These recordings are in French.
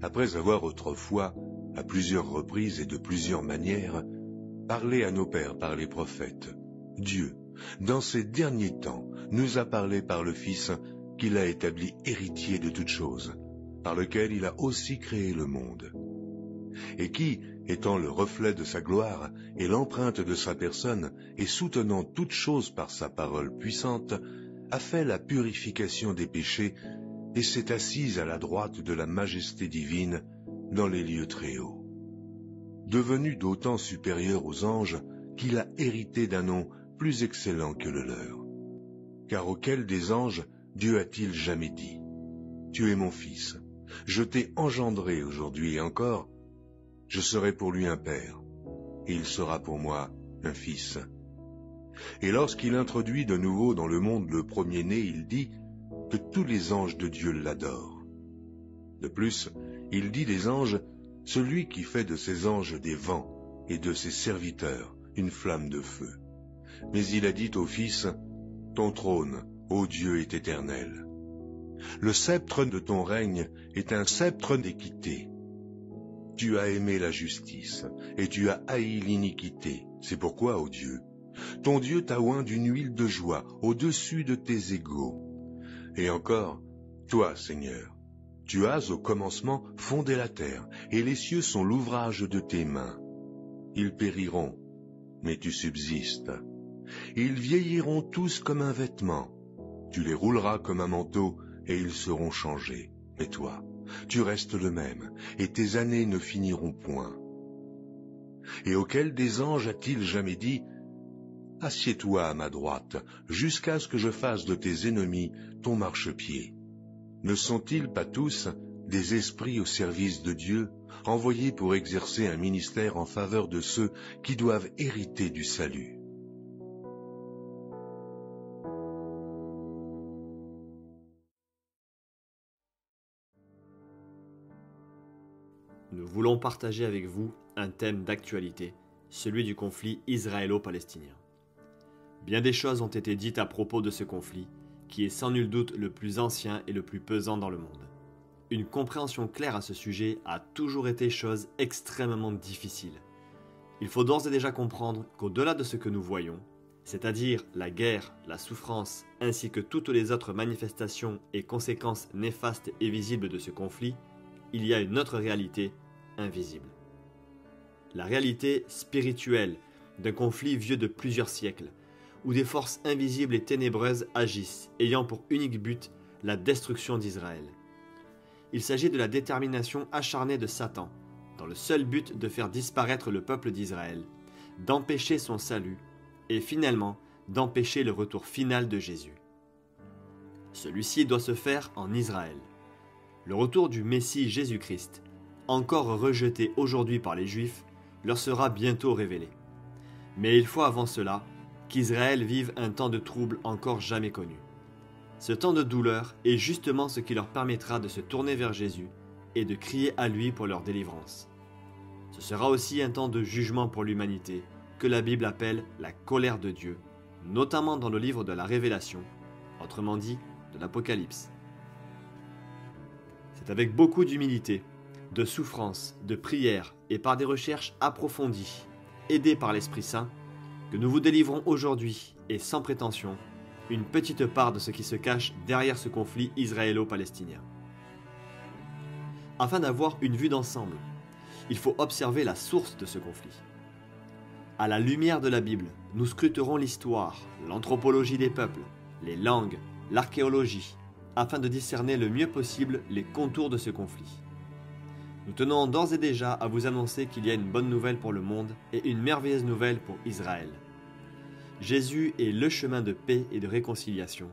après avoir autrefois, à plusieurs reprises et de plusieurs manières, parlé à nos pères par les prophètes, Dieu, dans ces derniers temps, nous a parlé par le Fils qu'il a établi héritier de toutes choses, par lequel il a aussi créé le monde, et qui, étant le reflet de sa gloire et l'empreinte de sa personne, et soutenant toutes choses par sa parole puissante, a fait la purification des péchés et s'est assise à la droite de la majesté divine dans les lieux très hauts. Devenu d'autant supérieur aux anges qu'il a hérité d'un nom plus excellent que le leur. Car auquel des anges Dieu a-t-il jamais dit « Tu es mon fils, je t'ai engendré aujourd'hui et encore, je serai pour lui un père, et il sera pour moi un fils. » Et lorsqu'il introduit de nouveau dans le monde le premier-né, il dit que tous les anges de Dieu l'adorent. De plus, il dit des anges, celui qui fait de ses anges des vents et de ses serviteurs une flamme de feu. Mais il a dit au Fils, ton trône, ô Dieu, est éternel. Le sceptre de ton règne est un sceptre d'équité. Tu as aimé la justice et tu as haï l'iniquité. C'est pourquoi, ô Dieu, ton Dieu t'a oint d'une huile de joie au-dessus de tes égaux. Et encore, toi, Seigneur, tu as au commencement fondé la terre, et les cieux sont l'ouvrage de tes mains. Ils périront, mais tu subsistes. Ils vieilliront tous comme un vêtement. Tu les rouleras comme un manteau, et ils seront changés. Mais toi, tu restes le même, et tes années ne finiront point. Et auquel des anges a-t-il jamais dit, assieds-toi à ma droite, jusqu'à ce que je fasse de tes ennemis ton marchepied. Ne sont-ils pas tous des esprits au service de Dieu, envoyés pour exercer un ministère en faveur de ceux qui doivent hériter du salut? Nous voulons partager avec vous un thème d'actualité, celui du conflit israélo-palestinien. Bien des choses ont été dites à propos de ce conflit, qui est sans nul doute le plus ancien et le plus pesant dans le monde. Une compréhension claire à ce sujet a toujours été chose extrêmement difficile. Il faut d'ores et déjà comprendre qu'au-delà de ce que nous voyons, c'est-à-dire la guerre, la souffrance, ainsi que toutes les autres manifestations et conséquences néfastes et visibles de ce conflit, il y a une autre réalité invisible. La réalité spirituelle d'un conflit vieux de plusieurs siècles, où des forces invisibles et ténébreuses agissent, ayant pour unique but la destruction d'Israël. Il s'agit de la détermination acharnée de Satan, dans le seul but de faire disparaître le peuple d'Israël, d'empêcher son salut, et finalement d'empêcher le retour final de Jésus. Celui-ci doit se faire en Israël. Le retour du Messie Jésus-Christ, encore rejeté aujourd'hui par les Juifs, leur sera bientôt révélé. Mais il faut avant cela qu'Israël vive un temps de trouble encore jamais connu. Ce temps de douleur est justement ce qui leur permettra de se tourner vers Jésus et de crier à lui pour leur délivrance. Ce sera aussi un temps de jugement pour l'humanité, que la Bible appelle la colère de Dieu, notamment dans le livre de la Révélation, autrement dit de l'Apocalypse. C'est avec beaucoup d'humilité, de souffrance, de prière et par des recherches approfondies, aidés par l'Esprit Saint, que nous vous délivrons aujourd'hui, et sans prétention, une petite part de ce qui se cache derrière ce conflit israélo-palestinien. Afin d'avoir une vue d'ensemble, il faut observer la source de ce conflit. À la lumière de la Bible, nous scruterons l'histoire, l'anthropologie des peuples, les langues, l'archéologie, afin de discerner le mieux possible les contours de ce conflit. Nous tenons d'ores et déjà à vous annoncer qu'il y a une bonne nouvelle pour le monde et une merveilleuse nouvelle pour Israël. Jésus est le chemin de paix et de réconciliation,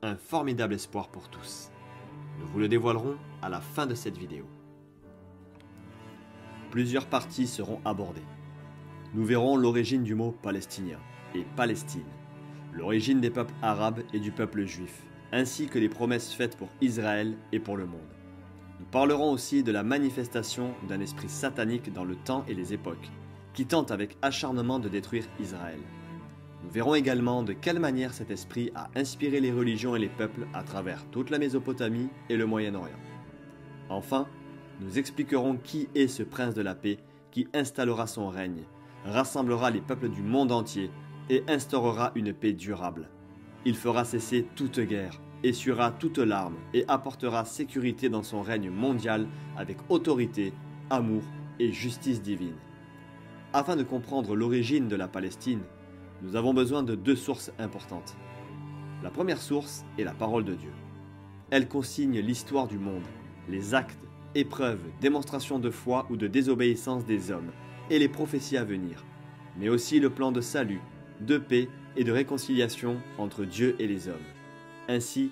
un formidable espoir pour tous. Nous vous le dévoilerons à la fin de cette vidéo. Plusieurs parties seront abordées. Nous verrons l'origine du mot palestinien et Palestine, l'origine des peuples arabes et du peuple juif, ainsi que les promesses faites pour Israël et pour le monde. Nous parlerons aussi de la manifestation d'un esprit satanique dans le temps et les époques, qui tente avec acharnement de détruire Israël. Nous verrons également de quelle manière cet esprit a inspiré les religions et les peuples à travers toute la Mésopotamie et le Moyen-Orient. Enfin, nous expliquerons qui est ce prince de la paix qui installera son règne, rassemblera les peuples du monde entier et instaurera une paix durable. Il fera cesser toute guerre, essuiera toute larme et apportera sécurité dans son règne mondial avec autorité, amour et justice divine. Afin de comprendre l'origine de la Palestine, nous avons besoin de deux sources importantes. La première source est la parole de Dieu. Elle consigne l'histoire du monde, les actes, épreuves, démonstrations de foi ou de désobéissance des hommes et les prophéties à venir, mais aussi le plan de salut, de paix et de réconciliation entre Dieu et les hommes. Ainsi,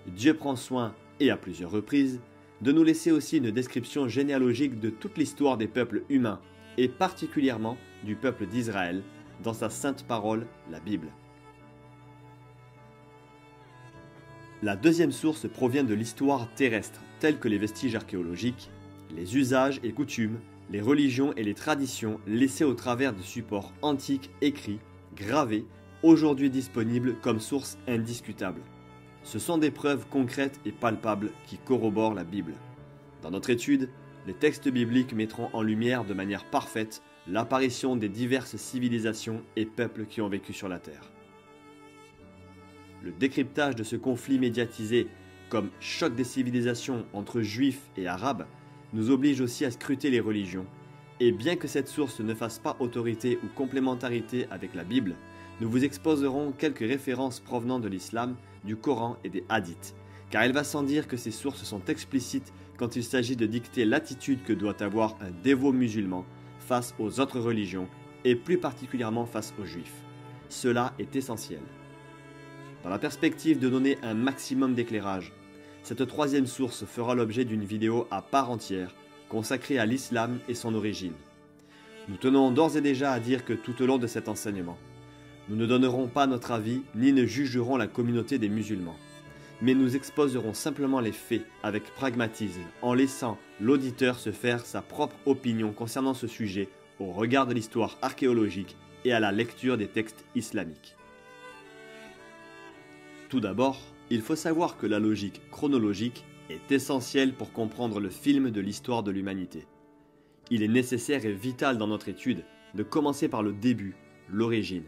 Dieu prend soin, et à plusieurs reprises, de nous laisser aussi une description généalogique de toute l'histoire des peuples humains, et particulièrement du peuple d'Israël, dans sa sainte parole, la Bible. La deuxième source provient de l'histoire terrestre, telle que les vestiges archéologiques, les usages et coutumes, les religions et les traditions laissées au travers de supports antiques écrits, gravés, aujourd'hui disponibles comme source indiscutable. Ce sont des preuves concrètes et palpables qui corroborent la Bible. Dans notre étude, les textes bibliques mettront en lumière de manière parfaite l'apparition des diverses civilisations et peuples qui ont vécu sur la terre. Le décryptage de ce conflit médiatisé comme choc des civilisations entre juifs et arabes nous oblige aussi à scruter les religions, et bien que cette source ne fasse pas autorité ou complémentarité avec la Bible, nous vous exposerons quelques références provenant de l'islam, du Coran et des hadiths, car il va sans dire que ces sources sont explicites quand il s'agit de dicter l'attitude que doit avoir un dévot musulman face aux autres religions, et plus particulièrement face aux juifs. Cela est essentiel. Dans la perspective de donner un maximum d'éclairage, cette troisième source fera l'objet d'une vidéo à part entière consacrée à l'islam et son origine. Nous tenons d'ores et déjà à dire que tout au long de cet enseignement, nous ne donnerons pas notre avis ni ne jugerons la communauté des musulmans, mais nous exposerons simplement les faits avec pragmatisme en laissant l'auditeur se faire sa propre opinion concernant ce sujet au regard de l'histoire archéologique et à la lecture des textes islamiques. Tout d'abord, il faut savoir que la logique chronologique est essentielle pour comprendre le film de l'histoire de l'humanité. Il est nécessaire et vital dans notre étude de commencer par le début, l'origine.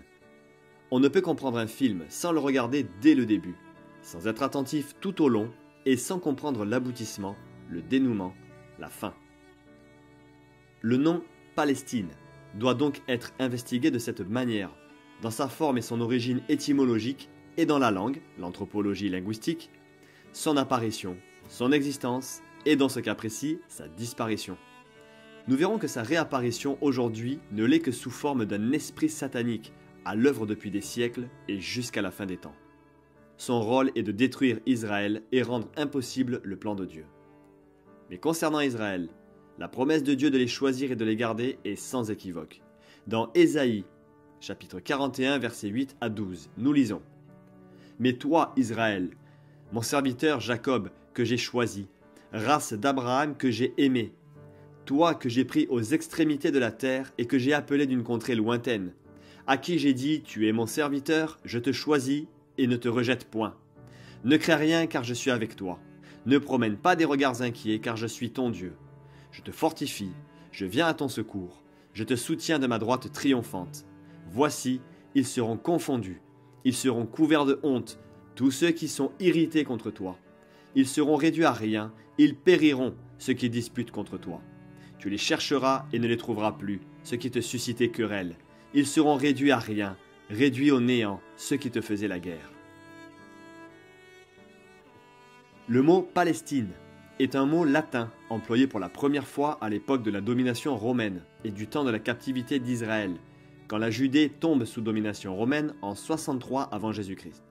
On ne peut comprendre un film sans le regarder dès le début, sans être attentif tout au long et sans comprendre l'aboutissement, le dénouement, la fin. Le nom Palestine doit donc être investigué de cette manière, dans sa forme et son origine étymologique, et dans la langue, l'anthropologie linguistique, son apparition, son existence, et dans ce cas précis, sa disparition. Nous verrons que sa réapparition aujourd'hui ne l'est que sous forme d'un esprit satanique, à l'œuvre depuis des siècles et jusqu'à la fin des temps. Son rôle est de détruire Israël et rendre impossible le plan de Dieu. Mais concernant Israël, la promesse de Dieu de les choisir et de les garder est sans équivoque. Dans Ésaïe, chapitre 41, versets 8 à 12, nous lisons « Mais toi, Israël, mon serviteur Jacob que j'ai choisi, race d'Abraham que j'ai aimé, toi que j'ai pris aux extrémités de la terre et que j'ai appelé d'une contrée lointaine, à qui j'ai dit, tu es mon serviteur, je te choisis et ne te rejette point. Ne crains rien car je suis avec toi. Ne promène pas des regards inquiets car je suis ton Dieu. Je te fortifie, je viens à ton secours, je te soutiens de ma droite triomphante. Voici, ils seront confondus, ils seront couverts de honte, tous ceux qui sont irrités contre toi. Ils seront réduits à rien, ils périront, ceux qui disputent contre toi. Tu les chercheras et ne les trouveras plus, ceux qui te suscitaient querelle. Ils seront réduits à rien, réduits au néant, ceux qui te faisaient la guerre. Le mot Palestine est un mot latin employé pour la première fois à l'époque de la domination romaine et du temps de la captivité d'Israël, quand la Judée tombe sous domination romaine en 63 avant Jésus-Christ.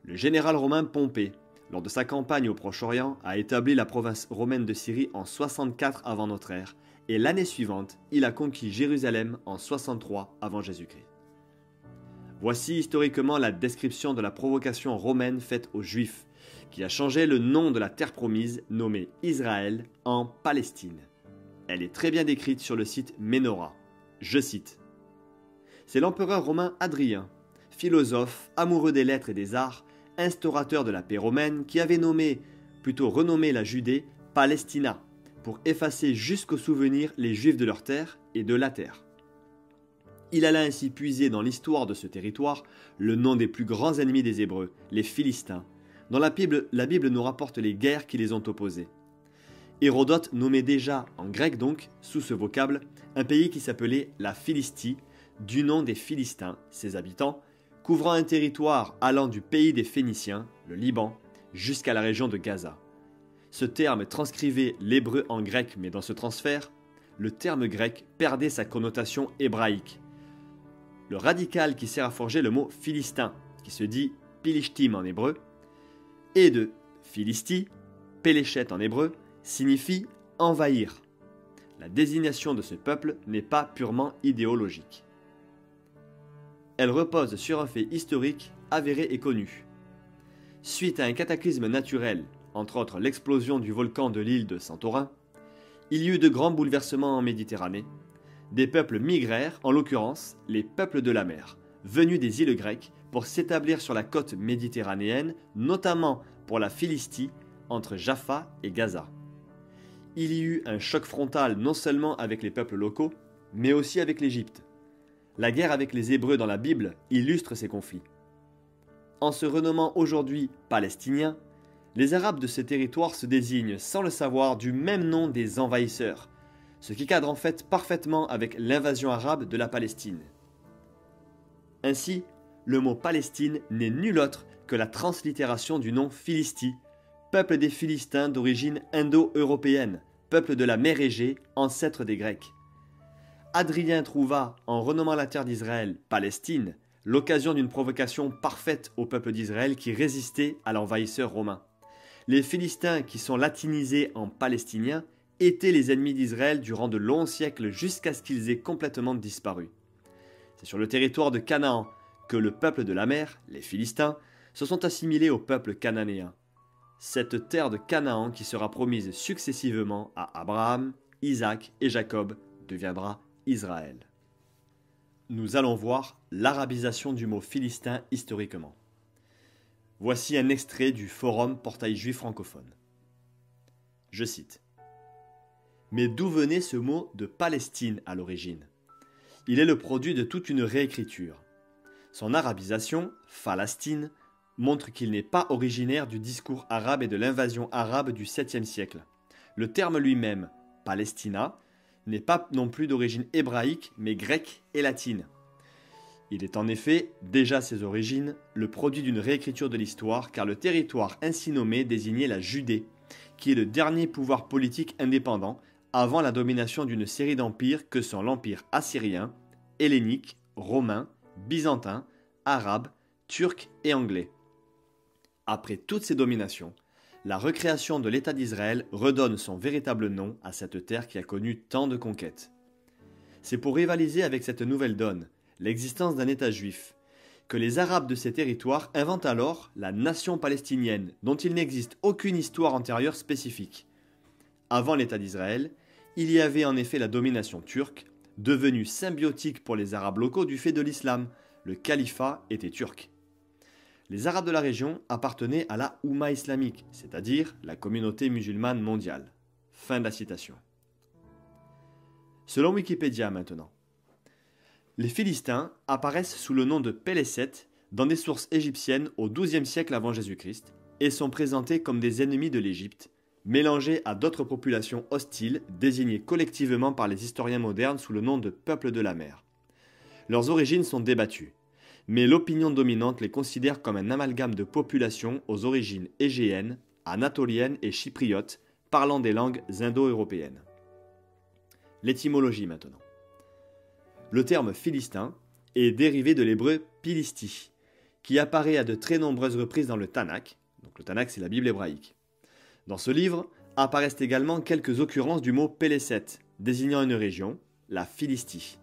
Le général romain Pompée, lors de sa campagne au Proche-Orient, a établi la province romaine de Syrie en 64 avant notre ère, et l'année suivante, il a conquis Jérusalem en 63 avant Jésus-Christ. Voici historiquement la description de la provocation romaine faite aux Juifs, qui a changé le nom de la terre promise, nommée Israël, en Palestine. Elle est très bien décrite sur le site Ménorah. Je cite. C'est l'empereur romain Hadrien, philosophe, amoureux des lettres et des arts, instaurateur de la paix romaine, qui avait renommé la Judée Palestina, pour effacer jusqu'au souvenir les Juifs de leur terre et de la terre. Il alla ainsi puiser dans l'histoire de ce territoire le nom des plus grands ennemis des Hébreux, les Philistins, dont la Bible nous rapporte les guerres qui les ont opposés. Hérodote nommait déjà, en grec donc, sous ce vocable, un pays qui s'appelait la Philistie, du nom des Philistins, ses habitants, couvrant un territoire allant du pays des Phéniciens, le Liban, jusqu'à la région de Gaza. Ce terme transcrivait l'hébreu en grec, mais dans ce transfert, le terme grec perdait sa connotation hébraïque. Le radical qui sert à forger le mot philistin, qui se dit pilishtim en hébreu, et de Philistie, péléchet en hébreu, signifie envahir. La désignation de ce peuple n'est pas purement idéologique. Elle repose sur un fait historique avéré et connu. Suite à un cataclysme naturel, entre autres l'explosion du volcan de l'île de Santorin, il y eut de grands bouleversements en Méditerranée. Des peuples migrèrent, en l'occurrence les peuples de la mer, venus des îles grecques pour s'établir sur la côte méditerranéenne, notamment pour la Philistie, entre Jaffa et Gaza. Il y eut un choc frontal non seulement avec les peuples locaux, mais aussi avec l'Égypte. La guerre avec les Hébreux dans la Bible illustre ces conflits. En se renommant aujourd'hui Palestiniens, les Arabes de ces territoires se désignent sans le savoir du même nom des envahisseurs, ce qui cadre en fait parfaitement avec l'invasion arabe de la Palestine. Ainsi, le mot Palestine n'est nul autre que la translittération du nom Philistie, peuple des Philistins d'origine indo-européenne, peuple de la mer Égée, ancêtre des Grecs. Adrien trouva, en renommant la terre d'Israël Palestine, l'occasion d'une provocation parfaite au peuple d'Israël qui résistait à l'envahisseur romain. Les Philistins, qui sont latinisés en palestiniens, étaient les ennemis d'Israël durant de longs siècles jusqu'à ce qu'ils aient complètement disparu. C'est sur le territoire de Canaan que le peuple de la mer, les Philistins, se sont assimilés au peuple cananéen. Cette terre de Canaan qui sera promise successivement à Abraham, Isaac et Jacob deviendra Israël. Nous allons voir l'arabisation du mot philistin historiquement. Voici un extrait du Forum Portail Juif francophone. Je cite. « Mais d'où venait ce mot de Palestine à l'origine ? Il est le produit de toute une réécriture. Son arabisation, Falastine, montre qu'il n'est pas originaire du discours arabe et de l'invasion arabe du 7e siècle. Le terme lui-même, Palestina, n'est pas non plus d'origine hébraïque, mais grecque et latine. Il est en effet, déjà à ses origines, le produit d'une réécriture de l'histoire, car le territoire ainsi nommé désignait la Judée, qui est le dernier pouvoir politique indépendant, avant la domination d'une série d'empires que sont l'empire assyrien, hellénique, romain, byzantin, arabe, turc et anglais. Après toutes ces dominations, la recréation de l'État d'Israël redonne son véritable nom à cette terre qui a connu tant de conquêtes. C'est pour rivaliser avec cette nouvelle donne, l'existence d'un État juif, que les Arabes de ces territoires inventent alors la nation palestinienne, dont il n'existe aucune histoire antérieure spécifique. Avant l'État d'Israël, il y avait en effet la domination turque, devenue symbiotique pour les Arabes locaux du fait de l'islam. Le califat était turc. Les Arabes de la région appartenaient à la Oumma islamique, c'est-à-dire la communauté musulmane mondiale. Fin de la citation. Selon Wikipédia maintenant, les Philistins apparaissent sous le nom de Pélécet dans des sources égyptiennes au XIIe siècle avant Jésus-Christ et sont présentés comme des ennemis de l'Égypte, mélangés à d'autres populations hostiles désignées collectivement par les historiens modernes sous le nom de peuples de la mer. Leurs origines sont débattues, mais l'opinion dominante les considère comme un amalgame de populations aux origines égéennes, anatoliennes et chypriotes, parlant des langues indo-européennes. L'étymologie maintenant. Le terme philistin est dérivé de l'hébreu Pilisti, qui apparaît à de très nombreuses reprises dans le Tanakh. Donc le Tanakh, c'est la Bible hébraïque. Dans ce livre apparaissent également quelques occurrences du mot Pélécet, désignant une région, la Philistie.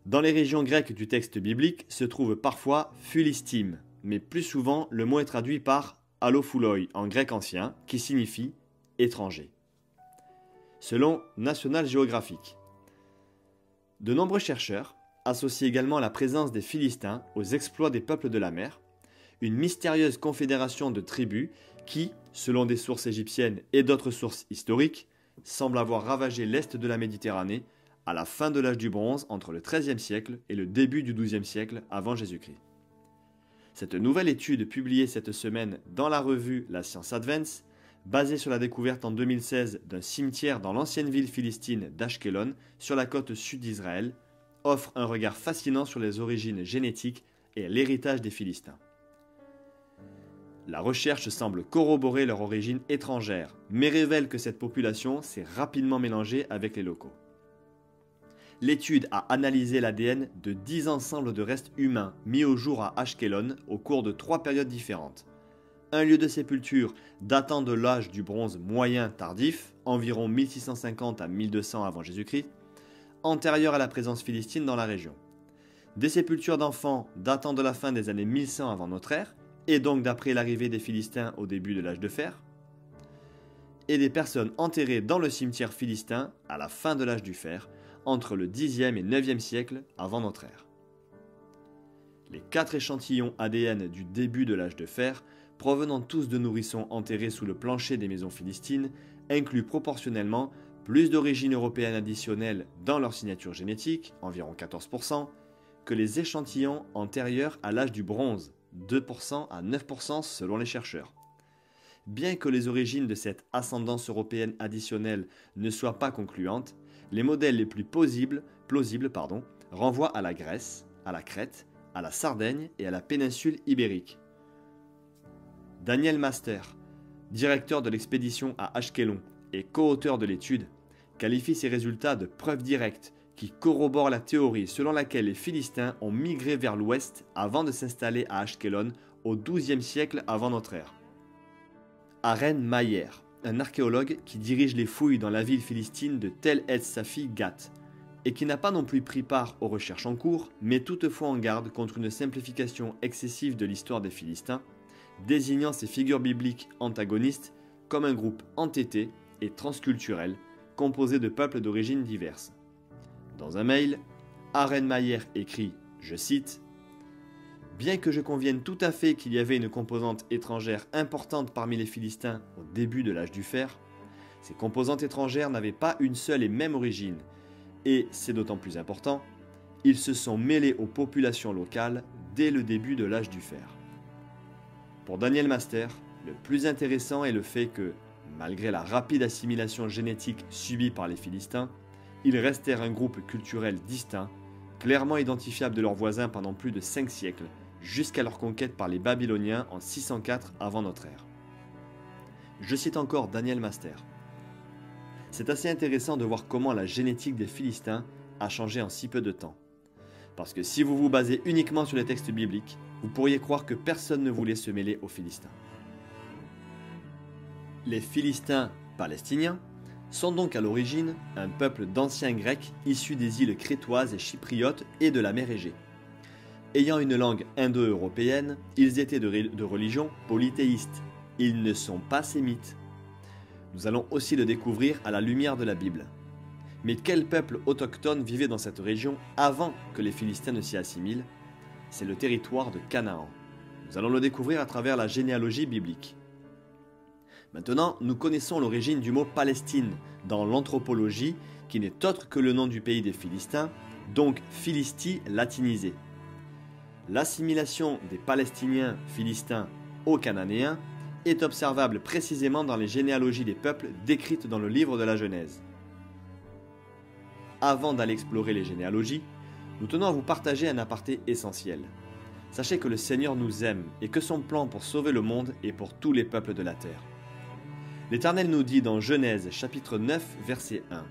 Dans les régions grecques du texte biblique se trouve parfois Philistim, mais plus souvent le mot est traduit par allophuloi en grec ancien, qui signifie étranger. Selon National Geographic, de nombreux chercheurs associent également la présence des Philistins aux exploits des peuples de la mer, une mystérieuse confédération de tribus qui, selon des sources égyptiennes et d'autres sources historiques, semble avoir ravagé l'est de la Méditerranée à la fin de l'âge du bronze entre le XIIIe siècle et le début du XIIe siècle avant Jésus-Christ. Cette nouvelle étude publiée cette semaine dans la revue La Science Advance, basée sur la découverte en 2016 d'un cimetière dans l'ancienne ville philistine d'Ashkelon sur la côte sud d'Israël, offre un regard fascinant sur les origines génétiques et l'héritage des Philistins. La recherche semble corroborer leur origine étrangère, mais révèle que cette population s'est rapidement mélangée avec les locaux. L'étude a analysé l'ADN de 10 ensembles de restes humains mis au jour à Ashkelon au cours de 3 périodes différentes. Un lieu de sépulture datant de l'âge du bronze moyen tardif, environ 1650 à 1200 avant Jésus-Christ, antérieur à la présence philistine dans la région. Des sépultures d'enfants datant de la fin des années 1100 avant notre ère, et donc d'après l'arrivée des Philistins au début de l'âge de fer, et des personnes enterrées dans le cimetière philistin à la fin de l'âge du fer, entre le Xe et IXe siècle avant notre ère. Les 4 échantillons ADN du début de l'âge de fer, provenant tous de nourrissons enterrés sous le plancher des maisons philistines, incluent proportionnellement plus d'origine européenne additionnelle dans leur signature génétique, environ 14%, que les échantillons antérieurs à l'âge du bronze, 2% à 9% selon les chercheurs. Bien que les origines de cette ascendance européenne additionnelle ne soient pas concluantes, les modèles les plus plausibles renvoient à la Grèce, à la Crète, à la Sardaigne et à la péninsule ibérique. Daniel Master, directeur de l'expédition à Ashkelon et co-auteur de l'étude, qualifie ces résultats de preuves directes qui corroborent la théorie selon laquelle les Philistins ont migré vers l'ouest avant de s'installer à Ashkelon au XIIe siècle avant notre ère. Aren Mayer, un archéologue qui dirige les fouilles dans la ville philistine de Tel Et Safi Gat, et qui n'a pas non plus pris part aux recherches en cours, mais toutefois en garde contre une simplification excessive de l'histoire des Philistins, désignant ces figures bibliques antagonistes comme un groupe entêté et transculturel, composé de peuples d'origines diverses. Dans un mail, Aren Mayer écrit, je cite, « Bien que je convienne tout à fait qu'il y avait une composante étrangère importante parmi les Philistins au début de l'âge du fer, ces composantes étrangères n'avaient pas une seule et même origine, et, c'est d'autant plus important, ils se sont mêlés aux populations locales dès le début de l'âge du fer. » Pour Daniel Master, le plus intéressant est le fait que, malgré la rapide assimilation génétique subie par les Philistins, ils restèrent un groupe culturel distinct, clairement identifiable de leurs voisins pendant plus de 5 siècles, jusqu'à leur conquête par les Babyloniens en 604 avant notre ère. Je cite encore Daniel Master. C'est assez intéressant de voir comment la génétique des Philistins a changé en si peu de temps. Parce que si vous vous basez uniquement sur les textes bibliques, vous pourriez croire que personne ne voulait se mêler aux Philistins. Les Philistins palestiniens sont donc à l'origine un peuple d'anciens Grecs issus des îles crétoises et chypriotes et de la mer Égée. Ayant une langue indo-européenne, ils étaient de religion polythéiste. Ils ne sont pas sémites. Nous allons aussi le découvrir à la lumière de la Bible. Mais quel peuple autochtone vivait dans cette région avant que les Philistins ne s'y assimilent? C'est le territoire de Canaan. Nous allons le découvrir à travers la généalogie biblique. Maintenant, nous connaissons l'origine du mot Palestine dans l'anthropologie, qui n'est autre que le nom du pays des Philistins, donc Philistie latinisé. L'assimilation des Palestiniens philistins aux Cananéens est observable précisément dans les généalogies des peuples décrites dans le livre de la Genèse. Avant d'aller explorer les généalogies, nous tenons à vous partager un aparté essentiel. Sachez que le Seigneur nous aime et que son plan pour sauver le monde est pour tous les peuples de la terre. L'Éternel nous dit dans Genèse chapitre 9 verset 1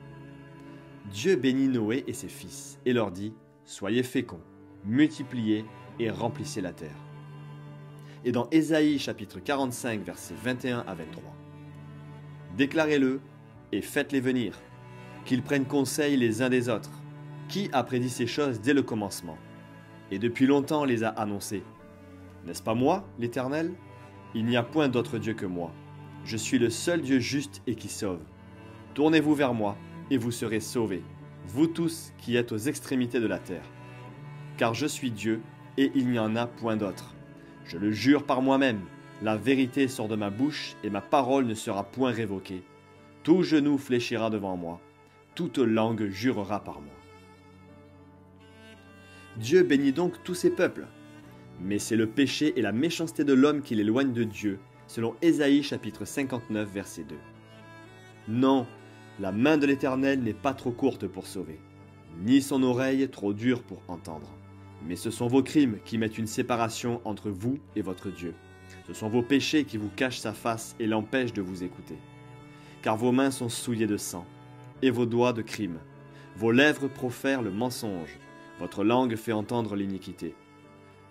« Dieu bénit Noé et ses fils et leur dit « Soyez féconds, multipliez et remplissez la terre. » Et dans Ésaïe chapitre 45 versets 21 à 23 « Déclarez-le et faites-les venir, qu'ils prennent conseil les uns des autres. Qui a prédit ces choses dès le commencement et depuis longtemps les a annoncées? N'est-ce pas moi, l'Éternel? Il n'y a point d'autre Dieu que moi. Je suis le seul Dieu juste et qui sauve. Tournez-vous vers moi, et vous serez sauvés, vous tous qui êtes aux extrémités de la terre. Car je suis Dieu, et il n'y en a point d'autre. Je le jure par moi-même, la vérité sort de ma bouche, et ma parole ne sera point révoquée. Tout genou fléchira devant moi, toute langue jurera par moi. Dieu bénit donc tous ses peuples. Mais c'est le péché et la méchanceté de l'homme qui l'éloignent de Dieu, selon Ésaïe chapitre 59, verset 2. Non, la main de l'Éternel n'est pas trop courte pour sauver, ni son oreille trop dure pour entendre. Mais ce sont vos crimes qui mettent une séparation entre vous et votre Dieu. Ce sont vos péchés qui vous cachent sa face et l'empêchent de vous écouter. Car vos mains sont souillées de sang, et vos doigts de crime. Vos lèvres profèrent le mensonge, votre langue fait entendre l'iniquité.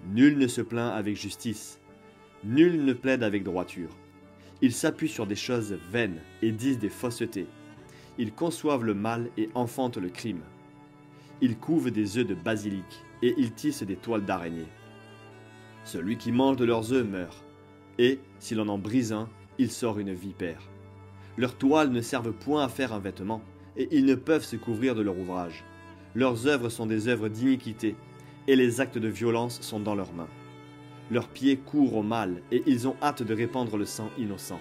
Nul ne se plaint avec justice, nul ne plaide avec droiture. Ils s'appuient sur des choses vaines et disent des faussetés. Ils conçoivent le mal et enfantent le crime. Ils couvent des œufs de basilic et ils tissent des toiles d'araignée. Celui qui mange de leurs œufs meurt, et, s'il en brise un, il sort une vipère. Leurs toiles ne servent point à faire un vêtement, et ils ne peuvent se couvrir de leur ouvrage. Leurs œuvres sont des œuvres d'iniquité, et les actes de violence sont dans leurs mains. Leurs pieds courent au mal, et ils ont hâte de répandre le sang innocent.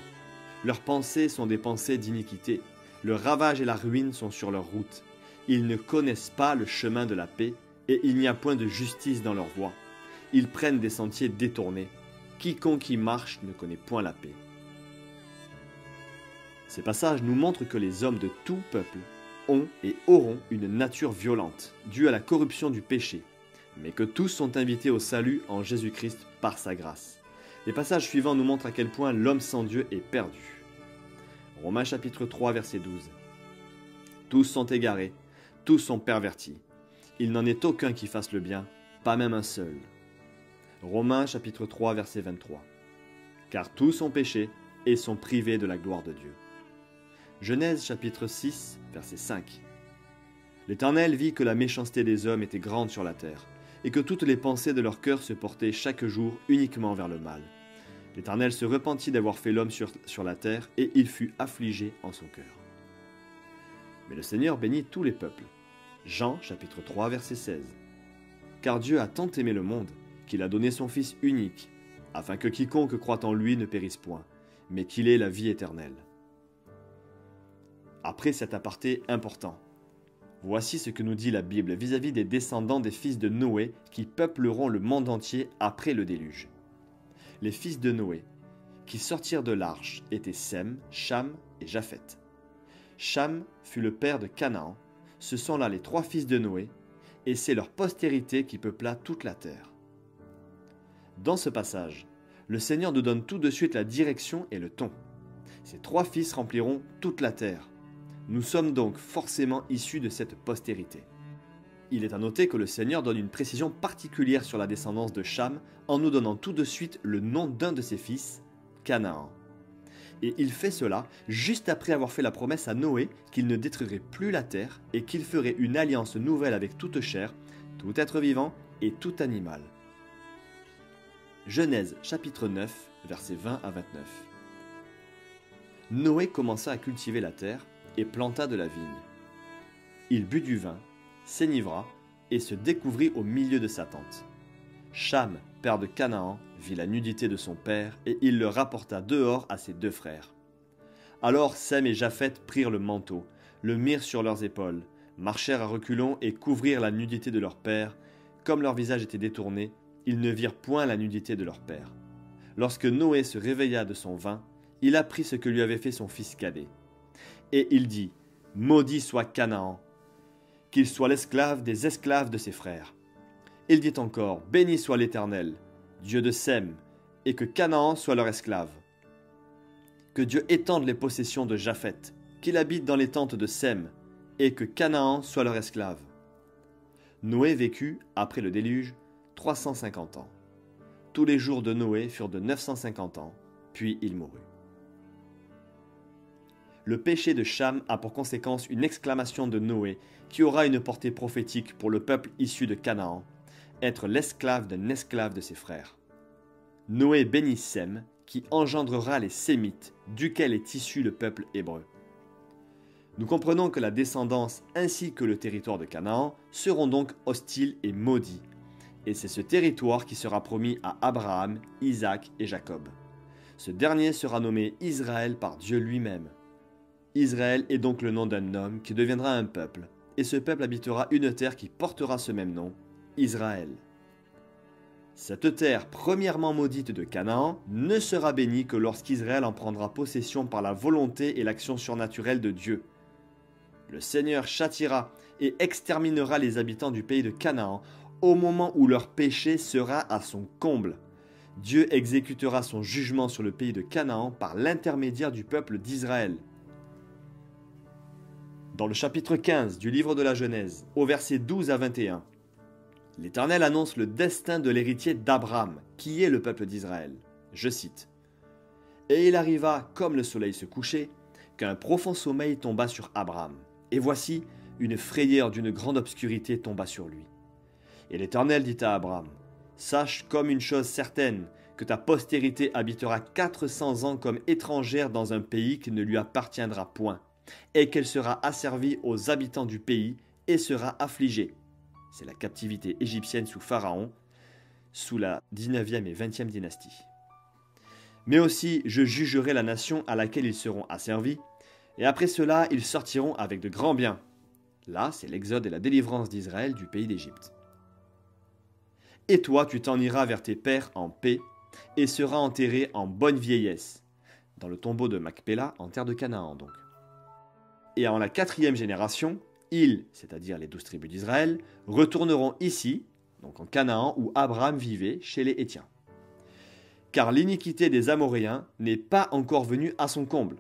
Leurs pensées sont des pensées d'iniquité. Le ravage et la ruine sont sur leur route. Ils ne connaissent pas le chemin de la paix, et il n'y a point de justice dans leur voie. Ils prennent des sentiers détournés. Quiconque y marche ne connaît point la paix. Ces passages nous montrent que les hommes de tout peuple ont et auront une nature violente, due à la corruption du péché, mais que tous sont invités au salut en Jésus-Christ par sa grâce. Les passages suivants nous montrent à quel point l'homme sans Dieu est perdu. Romains chapitre 3, verset 12. Tous sont égarés, tous sont pervertis. Il n'en est aucun qui fasse le bien, pas même un seul. Romains chapitre 3, verset 23. Car tous ont péché et sont privés de la gloire de Dieu. Genèse chapitre 6, verset 5. L'Éternel vit que la méchanceté des hommes était grande sur la terre, et que toutes les pensées de leur cœur se portaient chaque jour uniquement vers le mal. L'Éternel se repentit d'avoir fait l'homme sur la terre, et il fut affligé en son cœur. Mais le Seigneur bénit tous les peuples. Jean chapitre 3, verset 16. Car Dieu a tant aimé le monde, qu'il a donné son Fils unique, afin que quiconque croit en lui ne périsse point, mais qu'il ait la vie éternelle. Après cet aparté important, voici ce que nous dit la Bible vis-à-vis des descendants des fils de Noé qui peupleront le monde entier après le déluge. Les fils de Noé, qui sortirent de l'arche, étaient Sem, Cham et Japheth. Cham fut le père de Canaan, ce sont là les 3 fils de Noé, et c'est leur postérité qui peupla toute la terre. Dans ce passage, le Seigneur nous donne tout de suite la direction et le ton. Ces 3 fils rempliront toute la terre. Nous sommes donc forcément issus de cette postérité. Il est à noter que le Seigneur donne une précision particulière sur la descendance de Cham en nous donnant tout de suite le nom d'un de ses fils, Canaan. Et il fait cela juste après avoir fait la promesse à Noé qu'il ne détruirait plus la terre et qu'il ferait une alliance nouvelle avec toute chair, tout être vivant et tout animal. Genèse chapitre 9, versets 20 à 29. Noé commença à cultiver la terre et planta de la vigne. Il but du vin, s'enivra et se découvrit au milieu de sa tente. Cham, père de Canaan, vit la nudité de son père et il le rapporta dehors à ses 2 frères. Alors Sem et Japheth prirent le manteau, le mirent sur leurs épaules, marchèrent à reculons et couvrirent la nudité de leur père. Comme leur visage était détourné, ils ne virent point la nudité de leur père. Lorsque Noé se réveilla de son vin, il apprit ce que lui avait fait son fils cadet. Et il dit, « Maudit soit Canaan, qu'il soit l'esclave des esclaves de ses frères. » Il dit encore, « Béni soit l'Éternel, Dieu de Sem, et que Canaan soit leur esclave. Que Dieu étende les possessions de Japheth, qu'il habite dans les tentes de Sem, et que Canaan soit leur esclave. » Noé vécut, après le déluge, 350 ans. Tous les jours de Noé furent de 950 ans, puis il mourut. Le péché de Cham a pour conséquence une exclamation de Noé qui aura une portée prophétique pour le peuple issu de Canaan, être l'esclave d'un esclave de ses frères. Noé bénit Sem, qui engendrera les Sémites, duquel est issu le peuple hébreu. Nous comprenons que la descendance ainsi que le territoire de Canaan seront donc hostiles et maudits, et c'est ce territoire qui sera promis à Abraham, Isaac et Jacob. Ce dernier sera nommé Israël par Dieu lui-même. Israël est donc le nom d'un homme qui deviendra un peuple, et ce peuple habitera une terre qui portera ce même nom, Israël. Cette terre, premièrement maudite de Canaan, ne sera bénie que lorsqu'Israël en prendra possession par la volonté et l'action surnaturelle de Dieu. Le Seigneur châtiera et exterminera les habitants du pays de Canaan au moment où leur péché sera à son comble. Dieu exécutera son jugement sur le pays de Canaan par l'intermédiaire du peuple d'Israël. Dans le chapitre 15 du livre de la Genèse, au verset 12 à 21, l'Éternel annonce le destin de l'héritier d'Abraham, qui est le peuple d'Israël. Je cite. « Et il arriva, comme le soleil se couchait, qu'un profond sommeil tomba sur Abraham. Et voici, une frayeur d'une grande obscurité tomba sur lui. Et l'Éternel dit à Abraham, « Sache comme une chose certaine, que ta postérité habitera 400 ans comme étrangère dans un pays qui ne lui appartiendra point, et qu'elle sera asservie aux habitants du pays et sera affligée. » C'est la captivité égyptienne sous Pharaon, sous la 19e et 20e dynastie. « Mais aussi, je jugerai la nation à laquelle ils seront asservis, et après cela, ils sortiront avec de grands biens. » Là, c'est l'exode et la délivrance d'Israël du pays d'Égypte. « Et toi, tu t'en iras vers tes pères en paix, et seras enterré en bonne vieillesse, dans le tombeau de Macpéla, en terre de Canaan donc. Et en la 4e génération, ils, c'est-à-dire les 12 tribus d'Israël, retourneront ici, donc en Canaan où Abraham vivait, chez les Hétiens. Car l'iniquité des Amoréens n'est pas encore venue à son comble. »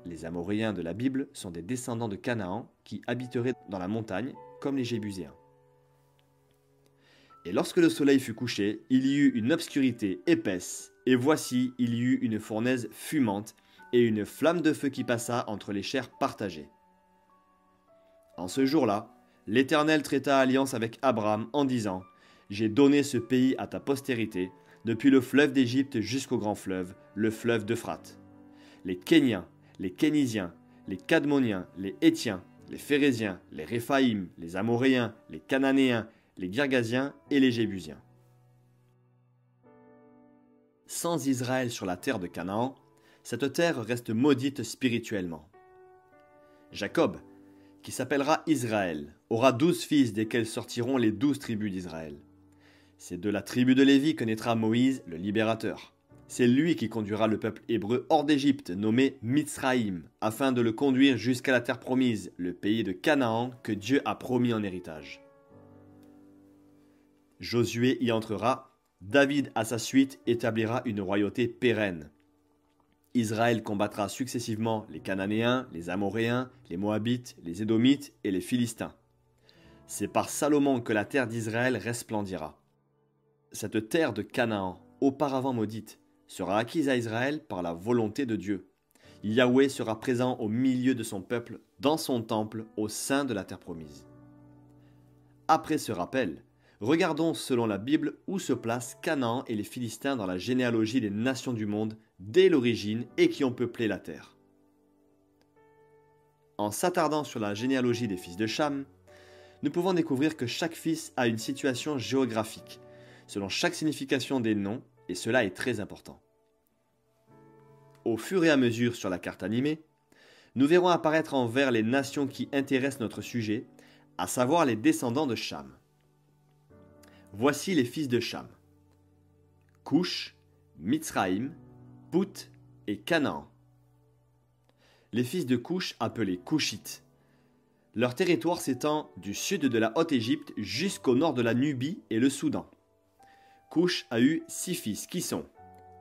Les Amoréens de la Bible sont des descendants de Canaan qui habiteraient dans la montagne, comme les Jébuséens. Et lorsque le soleil fut couché, il y eut une obscurité épaisse, et voici, il y eut une fournaise fumante, et une flamme de feu qui passa entre les chairs partagées. En ce jour-là, l'Éternel traita alliance avec Abraham en disant, « J'ai donné ce pays à ta postérité, depuis le fleuve d'Égypte jusqu'au grand fleuve, le fleuve d'Euphrate. Les Kéniens, les Kénisiens, les Cadmoniens, les Hétiens, les Phéréziens, les Réphaïm, les Amoréens, les Cananéens, les Girgasiens et les Jébusiens. » Sans Israël sur la terre de Canaan, cette terre reste maudite spirituellement. Jacob, qui s'appellera Israël, aura 12 fils desquels sortiront les 12 tribus d'Israël. C'est de la tribu de Lévi que naîtra Moïse, le libérateur. C'est lui qui conduira le peuple hébreu hors d'Égypte, nommé Mitzraïm, afin de le conduire jusqu'à la terre promise, le pays de Canaan que Dieu a promis en héritage. Josué y entrera, David à sa suite établira une royauté pérenne. Israël combattra successivement les Cananéens, les Amoréens, les Moabites, les Édomites et les Philistins. C'est par Salomon que la terre d'Israël resplendira. Cette terre de Canaan, auparavant maudite, sera acquise à Israël par la volonté de Dieu. Yahweh sera présent au milieu de son peuple, dans son temple, au sein de la terre promise. Après ce rappel, regardons selon la Bible où se placent Canaan et les Philistins dans la généalogie des nations du monde dès l'origine et qui ont peuplé la terre. En s'attardant sur la généalogie des fils de Cham, nous pouvons découvrir que chaque fils a une situation géographique, selon chaque signification des noms, et cela est très important. Au fur et à mesure sur la carte animée, nous verrons apparaître en vert les nations qui intéressent notre sujet, à savoir les descendants de Cham. Voici les fils de Cham. Cush, Mitzraïm, Pout et Canaan. Les fils de Cush appelés Cushites. Leur territoire s'étend du sud de la Haute-Égypte jusqu'au nord de la Nubie et le Soudan. Cush a eu 6 fils qui sont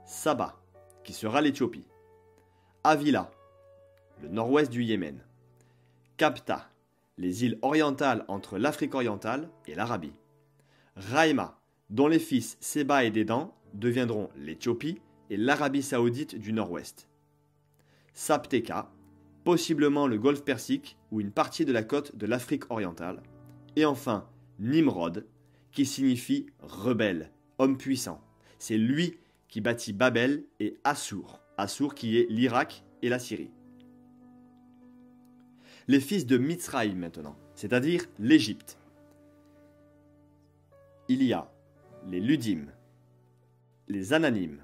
Saba, qui sera l'Éthiopie, Avila, le nord-ouest du Yémen, Kapta, les îles orientales entre l'Afrique orientale et l'Arabie, Raïma, dont les fils Séba et Dédan deviendront l'Éthiopie et l'Arabie saoudite du nord-ouest, Sapteka, possiblement le golfe Persique ou une partie de la côte de l'Afrique orientale, et enfin Nimrod, qui signifie rebelle, homme puissant. C'est lui qui bâtit Babel et Assur, Assur qui est l'Irak et la Syrie. Les fils de Mitzraïm maintenant, c'est-à-dire l'Égypte. Il y a les Ludim, les Ananim,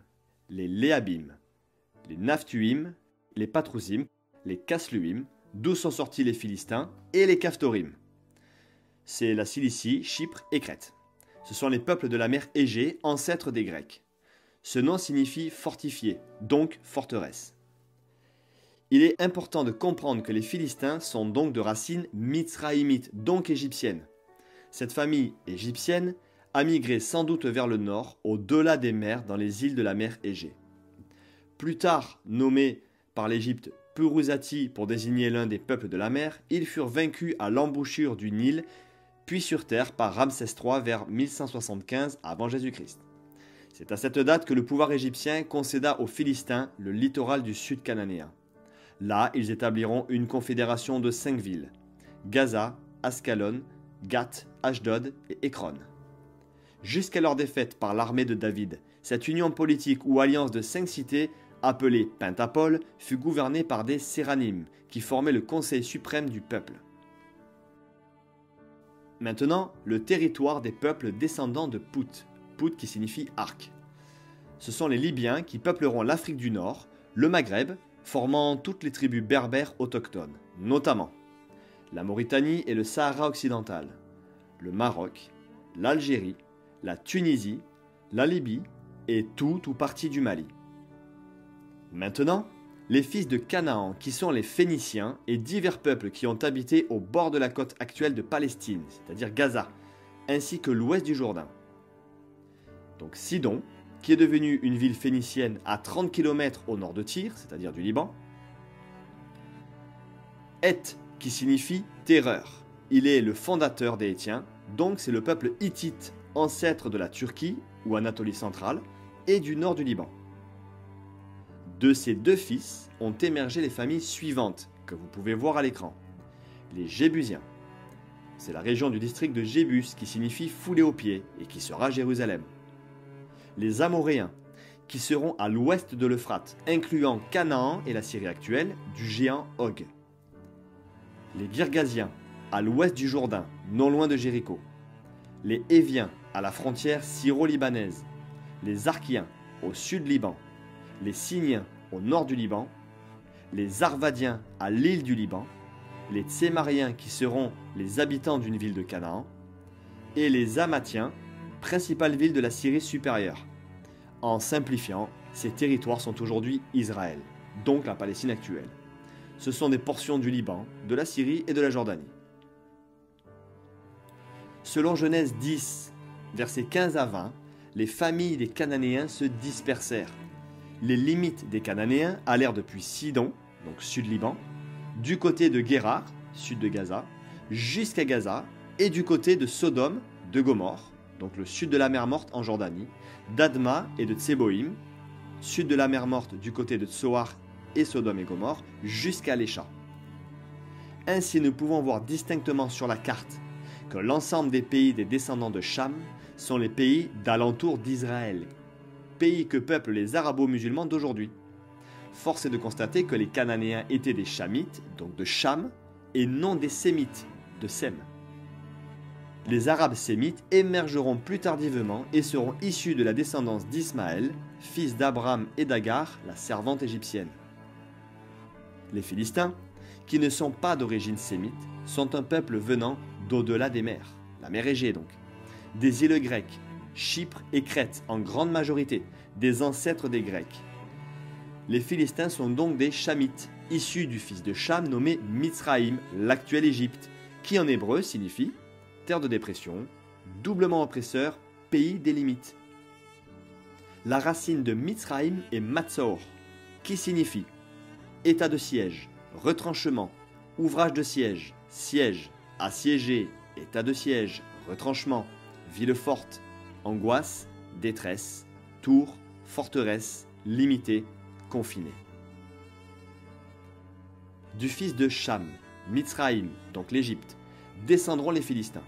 les Léabim, les Naphtuim, les Patrousim, les Casluhim, d'où sont sortis les Philistins, et les Caphtorim. C'est la Cilicie, Chypre et Crète. Ce sont les peuples de la mer Égée, ancêtres des Grecs. Ce nom signifie fortifié, donc forteresse. Il est important de comprendre que les Philistins sont donc de racines mitzraïmites, donc égyptiennes. Cette famille égyptienne a migré sans doute vers le nord, au-delà des mers, dans les îles de la mer Égée. Plus tard nommés par l'Égypte Purusati pour désigner l'un des peuples de la mer, ils furent vaincus à l'embouchure du Nil, puis sur terre par Ramsès III vers 1175 avant Jésus-Christ. C'est à cette date que le pouvoir égyptien concéda aux Philistins le littoral du sud cananéen. Là, ils établiront une confédération de 5 villes, Gaza, Ascalon, Gath, Ashdod et Ekron. Jusqu'à leur défaite par l'armée de David, cette union politique ou alliance de 5 cités, appelée Pentapole, fut gouvernée par des Séranim, qui formaient le conseil suprême du peuple. Maintenant, le territoire des peuples descendants de Pout, Pout qui signifie arc. Ce sont les Libyens qui peupleront l'Afrique du Nord, le Maghreb, formant toutes les tribus berbères autochtones, notamment la Mauritanie et le Sahara occidental, le Maroc, l'Algérie, la Tunisie, la Libye et tout ou partie du Mali. Maintenant, les fils de Canaan, qui sont les Phéniciens et divers peuples qui ont habité au bord de la côte actuelle de Palestine, c'est-à-dire Gaza, ainsi que l'ouest du Jourdain. Donc Sidon, qui est devenue une ville phénicienne à 30 km au nord de Tyr, c'est-à-dire du Liban. Heth, qui signifie terreur. Il est le fondateur des Hétiens, donc c'est le peuple hittite, ancêtre de la Turquie ou Anatolie centrale, et du nord du Liban. De ces 2 fils ont émergé les familles suivantes, que vous pouvez voir à l'écran. Les Jébusiens. C'est la région du district de Jébus qui signifie foulé aux pieds et qui sera Jérusalem. Les Amoréens, qui seront à l'ouest de l'Euphrate, incluant Canaan et la Syrie actuelle, du géant Og. Les Girgasiens, à l'ouest du Jourdain, non loin de Jéricho. Les Éviens, à la frontière syro-libanaise. Les Arkiens, au sud Liban. Les Syniens, au nord du Liban. Les Arvadiens, à l'île du Liban. Les Tsémariens, qui seront les habitants d'une ville de Canaan. Et les Hamathiens, principale ville de la Syrie supérieure. En simplifiant, ces territoires sont aujourd'hui Israël, donc la Palestine actuelle. Ce sont des portions du Liban, de la Syrie et de la Jordanie. Selon Genèse 10, versets 15 à 20, les familles des Cananéens se dispersèrent. Les limites des Cananéens allèrent depuis Sidon, donc sud-Liban, du côté de Guérar, sud de Gaza, jusqu'à Gaza, et du côté de Sodome, de Gomorrhe, donc le sud de la mer Morte en Jordanie, d'Adma et de Tseboïm, sud de la mer Morte du côté de Tsoar et Sodome et Gomorrhe, jusqu'à Lécha. Ainsi, nous pouvons voir distinctement sur la carte que l'ensemble des pays des descendants de Cham sont les pays d'alentour d'Israël, pays que peuplent les arabo-musulmans d'aujourd'hui. Force est de constater que les Cananéens étaient des Chamites, donc de Cham, et non des Sémites, de Sem. Les Arabes sémites émergeront plus tardivement et seront issus de la descendance d'Ismaël, fils d'Abraham et d'Agar, la servante égyptienne. Les Philistins, qui ne sont pas d'origine sémite, sont un peuple venant d'au-delà des mers, la mer Égée donc, des îles grecques, Chypre et Crète en grande majorité, des ancêtres des Grecs. Les Philistins sont donc des Chamites, issus du fils de Cham nommé Mitzraïm, l'actuelle Égypte, qui en hébreu signifie terre de dépression, doublement oppresseur, pays des limites. La racine de Mitzraïm est Matzor, qui signifie état de siège, retranchement, ouvrage de siège, siège, assiégé, état de siège, retranchement, ville forte, angoisse, détresse, tour, forteresse, limité, confiné. Du fils de Cham, Mitzraïm, donc l'Égypte, descendront les Philistins.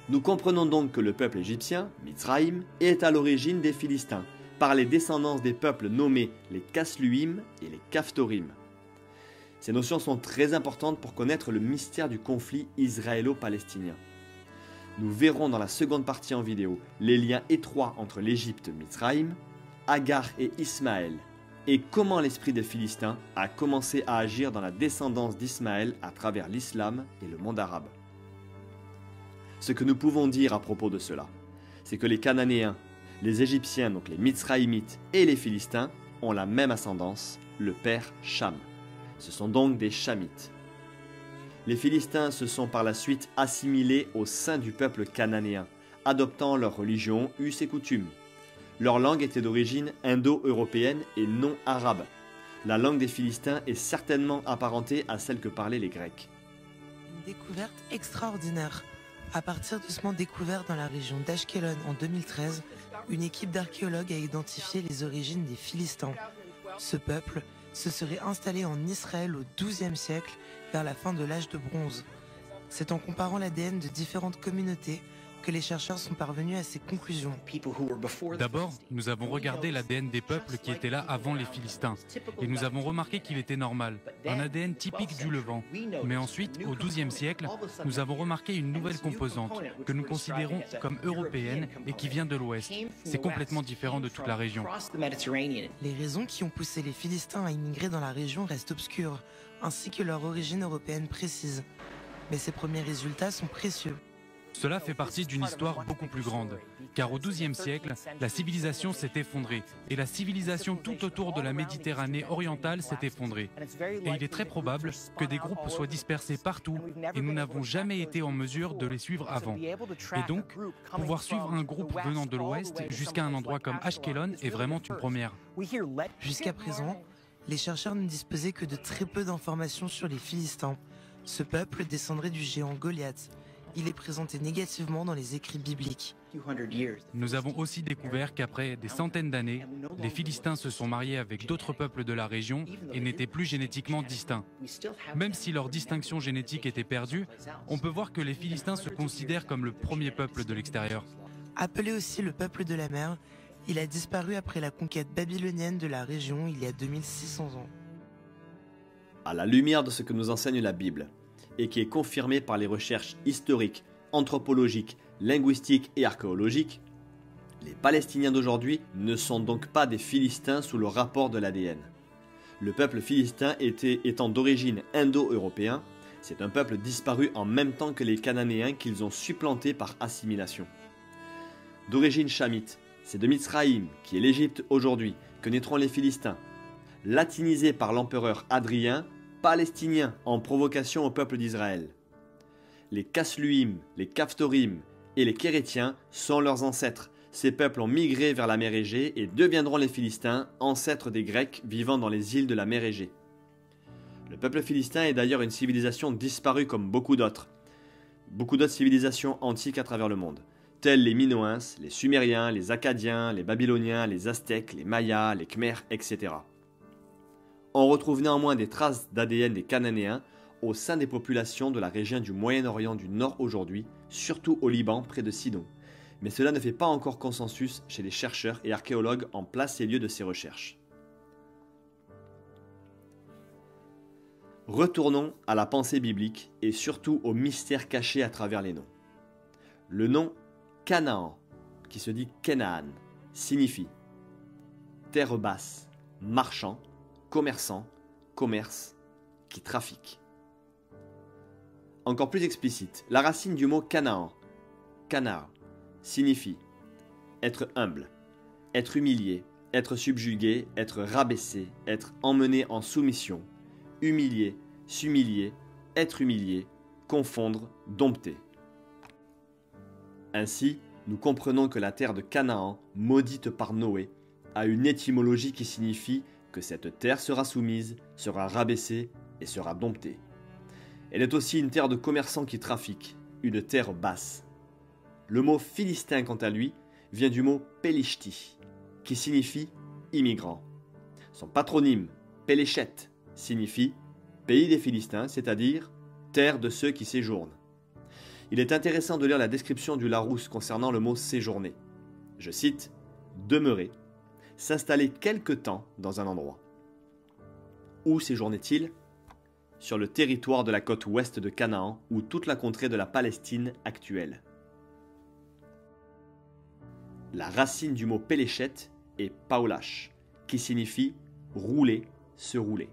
Nous comprenons donc que le peuple égyptien, Mitzraïm, est à l'origine des Philistins, par les descendances des peuples nommés les Casluhim et les Caphtorim. Ces notions sont très importantes pour connaître le mystère du conflit israélo-palestinien. Nous verrons dans la seconde partie en vidéo les liens étroits entre l'Égypte Mitzraïm, Agar et Ismaël, et comment l'esprit des Philistins a commencé à agir dans la descendance d'Ismaël à travers l'islam et le monde arabe. Ce que nous pouvons dire à propos de cela, c'est que les Cananéens, les Égyptiens, donc les Mitsraïmites et les Philistins ont la même ascendance, le père Cham. Ce sont donc des Chamites. Les Philistins se sont par la suite assimilés au sein du peuple cananéen, adoptant leur religion, us et coutumes. Leur langue était d'origine indo-européenne et non arabe. La langue des Philistins est certainement apparentée à celle que parlaient les Grecs. Une découverte extraordinaire. À partir d'ossements découverts dans la région d'Ashkelon en 2013, une équipe d'archéologues a identifié les origines des Philistins. Ce peuple se serait installé en Israël au XIIe siècle, vers la fin de l'âge de bronze. C'est en comparant l'ADN de différentes communautés que les chercheurs sont parvenus à ces conclusions. D'abord, nous avons regardé l'ADN des peuples qui étaient là avant les Philistins, et nous avons remarqué qu'il était normal, un ADN typique du Levant. Mais ensuite, au XIIe siècle, nous avons remarqué une nouvelle composante, que nous considérons comme européenne et qui vient de l'Ouest. C'est complètement différent de toute la région. Les raisons qui ont poussé les Philistins à immigrer dans la région restent obscures, ainsi que leur origine européenne précise. Mais ces premiers résultats sont précieux. Cela fait partie d'une histoire beaucoup plus grande, car au XIIe siècle, la civilisation s'est effondrée, et la civilisation tout autour de la Méditerranée orientale s'est effondrée. Et il est très probable que des groupes soient dispersés partout, et nous n'avons jamais été en mesure de les suivre avant. Et donc, pouvoir suivre un groupe venant de l'Ouest jusqu'à un endroit comme Ashkelon est vraiment une première. Jusqu'à présent, les chercheurs ne disposaient que de très peu d'informations sur les Philistins. Ce peuple descendrait du géant Goliath. Il est présenté négativement dans les écrits bibliques. Nous avons aussi découvert qu'après des centaines d'années, les Philistins se sont mariés avec d'autres peuples de la région et n'étaient plus génétiquement distincts. Même si leur distinction génétique était perdue, on peut voir que les Philistins se considèrent comme le premier peuple de l'extérieur. Appelé aussi le peuple de la mer, il a disparu après la conquête babylonienne de la région il y a 2600 ans. À la lumière de ce que nous enseigne la Bible, et qui est confirmé par les recherches historiques, anthropologiques, linguistiques et archéologiques, les Palestiniens d'aujourd'hui ne sont donc pas des Philistins sous le rapport de l'ADN. Le peuple philistin étant d'origine indo-européen, c'est un peuple disparu en même temps que les Cananéens qu'ils ont supplantés par assimilation. D'origine chamite, c'est de Mitsraïm, qui est l'Égypte aujourd'hui, que naîtront les Philistins. Latinisés par l'empereur Hadrien, Palestiniens en provocation au peuple d'Israël. Les Kasluim, les Caphtorim et les Kérétiens sont leurs ancêtres. Ces peuples ont migré vers la mer Égée et deviendront les Philistins, ancêtres des Grecs vivant dans les îles de la mer Égée. Le peuple philistin est d'ailleurs une civilisation disparue comme beaucoup d'autres civilisations antiques à travers le monde, telles les Minoens, les Sumériens, les Akkadiens, les Babyloniens, les Aztèques, les Mayas, les Khmers, etc. On retrouve néanmoins des traces d'ADN des Cananéens au sein des populations de la région du Moyen-Orient du Nord aujourd'hui, surtout au Liban près de Sidon. Mais cela ne fait pas encore consensus chez les chercheurs et archéologues en place et lieu de ces recherches. Retournons à la pensée biblique et surtout aux mystères cachés à travers les noms. Le nom Canaan, qui se dit Canaan, signifie terre basse, marchand, commerçant, commerce, qui trafique. Encore plus explicite, la racine du mot Canaan, Canaan, signifie être humble, être humilié, être subjugué, être rabaissé, être emmené en soumission, humilié, s'humilier, être humilié, confondre, dompter. Ainsi, nous comprenons que la terre de Canaan, maudite par Noé, a une étymologie qui signifie que cette terre sera soumise, sera rabaissée et sera domptée. Elle est aussi une terre de commerçants qui trafiquent, une terre basse. Le mot philistin, quant à lui, vient du mot Pelishti, qui signifie immigrant. Son patronyme, Péléchet, signifie pays des Philistins, c'est-à-dire terre de ceux qui séjournent. Il est intéressant de lire la description du Larousse concernant le mot séjourner. Je cite, demeurer, s'installer quelque temps dans un endroit. Où séjournait-il ? Sur le territoire de la côte ouest de Canaan ou toute la contrée de la Palestine actuelle. La racine du mot Péléchet est Paulash, qui signifie rouler, se rouler.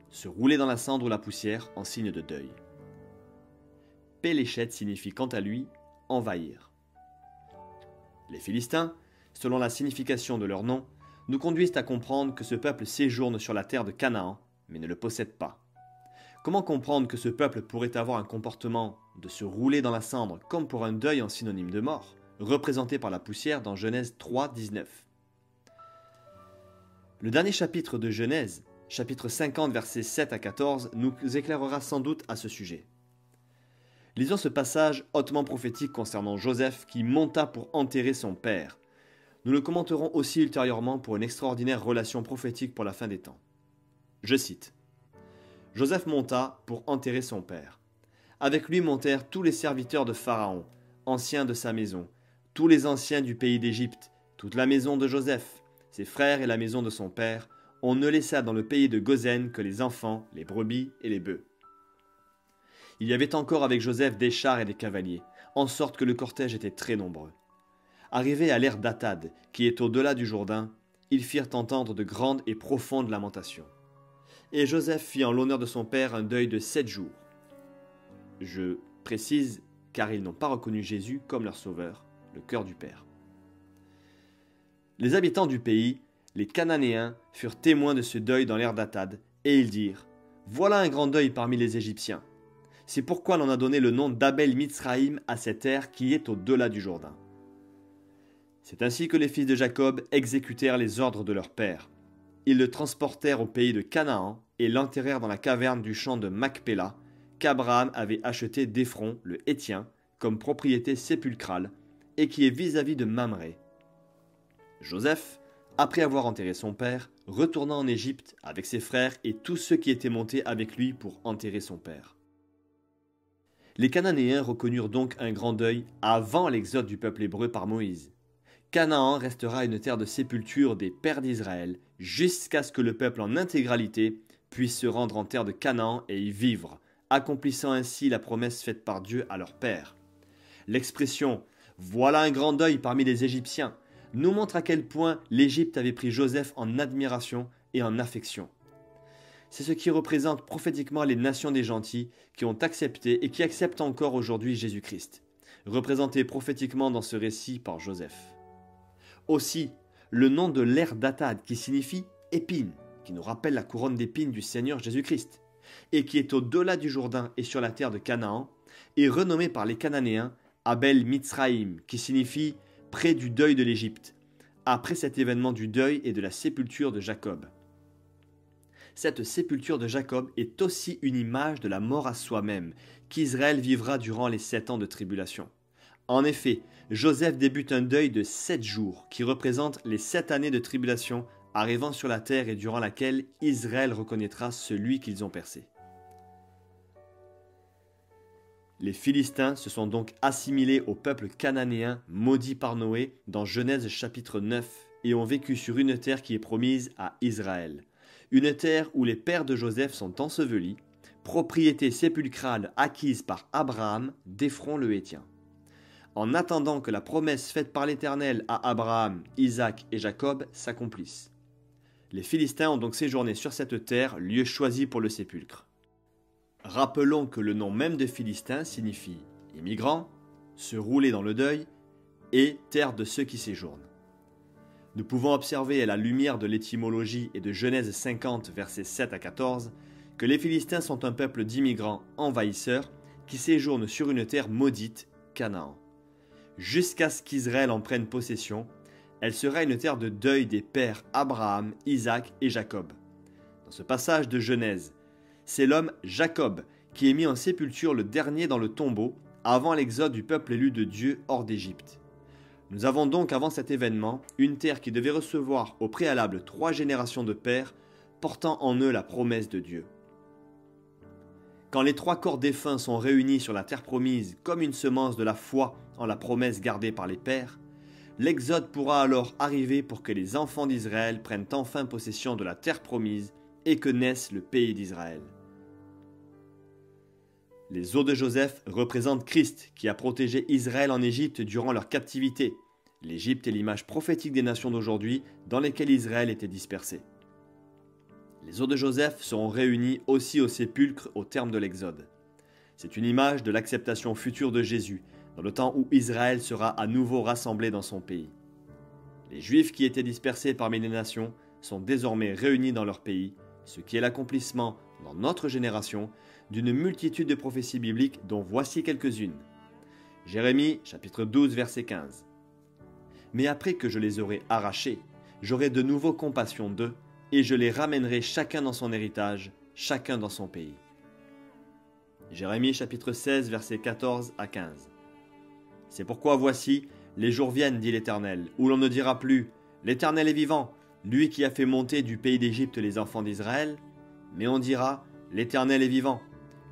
Se rouler dans la cendre ou la poussière en signe de deuil. Péléchet signifie quant à lui envahir. Les Philistins, selon la signification de leur nom, nous conduisent à comprendre que ce peuple séjourne sur la terre de Canaan, mais ne le possède pas. Comment comprendre que ce peuple pourrait avoir un comportement de se rouler dans la cendre comme pour un deuil en synonyme de mort, représenté par la poussière dans Genèse 3, 19 ? Le dernier chapitre de Genèse, chapitre 50, versets 7 à 14, nous éclairera sans doute à ce sujet. Lisons ce passage hautement prophétique concernant Joseph qui monta pour enterrer son père. Nous le commenterons aussi ultérieurement pour une extraordinaire relation prophétique pour la fin des temps. Je cite. Joseph monta pour enterrer son père. Avec lui montèrent tous les serviteurs de Pharaon, anciens de sa maison, tous les anciens du pays d'Égypte, toute la maison de Joseph, ses frères et la maison de son père. On ne laissa dans le pays de Goshen que les enfants, les brebis et les bœufs. Il y avait encore avec Joseph des chars et des cavaliers, en sorte que le cortège était très nombreux. Arrivés à l'ère d'Atad, qui est au-delà du Jourdain, ils firent entendre de grandes et profondes lamentations. Et Joseph fit en l'honneur de son père un deuil de 7 jours. Je précise, car ils n'ont pas reconnu Jésus comme leur sauveur, le cœur du Père. Les habitants du pays, les Cananéens, furent témoins de ce deuil dans l'ère d'Atad, et ils dirent « Voilà un grand deuil parmi les Égyptiens. C'est pourquoi l'on a donné le nom d'Abel Mitzraïm à cette terre qui est au-delà du Jourdain. » C'est ainsi que les fils de Jacob exécutèrent les ordres de leur père. Ils le transportèrent au pays de Canaan et l'enterrèrent dans la caverne du champ de Macpéla, qu'Abraham avait acheté d'Éphron, le Héthien, comme propriété sépulcrale, et qui est vis-à-vis de Mamré. Joseph, après avoir enterré son père, retourna en Égypte avec ses frères et tous ceux qui étaient montés avec lui pour enterrer son père. Les Cananéens reconnurent donc un grand deuil avant l'exode du peuple hébreu par Moïse. Canaan restera une terre de sépulture des pères d'Israël jusqu'à ce que le peuple en intégralité puisse se rendre en terre de Canaan et y vivre, accomplissant ainsi la promesse faite par Dieu à leur père. L'expression « Voilà un grand deuil parmi les Égyptiens » nous montre à quel point l'Égypte avait pris Joseph en admiration et en affection. C'est ce qui représente prophétiquement les nations des gentils qui ont accepté et qui acceptent encore aujourd'hui Jésus-Christ, représenté prophétiquement dans ce récit par Joseph. Aussi, le nom de l'ère d'Atad qui signifie épine, qui nous rappelle la couronne d'épines du Seigneur Jésus-Christ, et qui est au-delà du Jourdain et sur la terre de Canaan, est renommé par les Cananéens Abel Mitzraïm, qui signifie près du deuil de l'Égypte, après cet événement du deuil et de la sépulture de Jacob. Cette sépulture de Jacob est aussi une image de la mort à soi-même, qu'Israël vivra durant les 7 ans de tribulation. En effet, Joseph débute un deuil de 7 jours, qui représente les 7 années de tribulation arrivant sur la terre et durant laquelle Israël reconnaîtra celui qu'ils ont percé. Les Philistins se sont donc assimilés au peuple cananéen maudit par Noé dans Genèse chapitre 9 et ont vécu sur une terre qui est promise à Israël. Une terre où les pères de Joseph sont ensevelis, propriété sépulcrale acquise par Abraham d'Éphron le Héthien. En attendant que la promesse faite par l'Éternel à Abraham, Isaac et Jacob s'accomplisse. Les Philistins ont donc séjourné sur cette terre, lieu choisi pour le sépulcre. Rappelons que le nom même de Philistins signifie immigrant, se rouler dans le deuil et terre de ceux qui séjournent. Nous pouvons observer à la lumière de l'étymologie et de Genèse 50, versets 7 à 14, que les Philistins sont un peuple d'immigrants envahisseurs qui séjournent sur une terre maudite, Canaan. Jusqu'à ce qu'Israël en prenne possession, elle sera une terre de deuil des pères Abraham, Isaac et Jacob. Dans ce passage de Genèse, c'est l'homme Jacob qui est mis en sépulture le dernier dans le tombeau avant l'exode du peuple élu de Dieu hors d'Égypte. Nous avons donc avant cet événement une terre qui devait recevoir au préalable 3 générations de pères portant en eux la promesse de Dieu. Quand les 3 corps défunts sont réunis sur la terre promise comme une semence de la foi en la promesse gardée par les pères, l'exode pourra alors arriver pour que les enfants d'Israël prennent enfin possession de la terre promise et que naisse le pays d'Israël. Les os de Joseph représentent Christ qui a protégé Israël en Égypte durant leur captivité. L'Égypte est l'image prophétique des nations d'aujourd'hui dans lesquelles Israël était dispersé. Les os de Joseph seront réunis aussi au sépulcre au terme de l'Exode. C'est une image de l'acceptation future de Jésus, dans le temps où Israël sera à nouveau rassemblé dans son pays. Les Juifs qui étaient dispersés parmi les nations sont désormais réunis dans leur pays, ce qui est l'accomplissement, dans notre génération, d'une multitude de prophéties bibliques dont voici quelques-unes. Jérémie, chapitre 12, verset 15. « Mais après que je les aurai arrachés, j'aurai de nouveau compassion d'eux, et je les ramènerai chacun dans son héritage, chacun dans son pays. » Jérémie chapitre 16, versets 14 à 15. « C'est pourquoi voici, les jours viennent, dit l'Éternel, où l'on ne dira plus, l'Éternel est vivant, lui qui a fait monter du pays d'Égypte les enfants d'Israël, mais on dira, l'Éternel est vivant,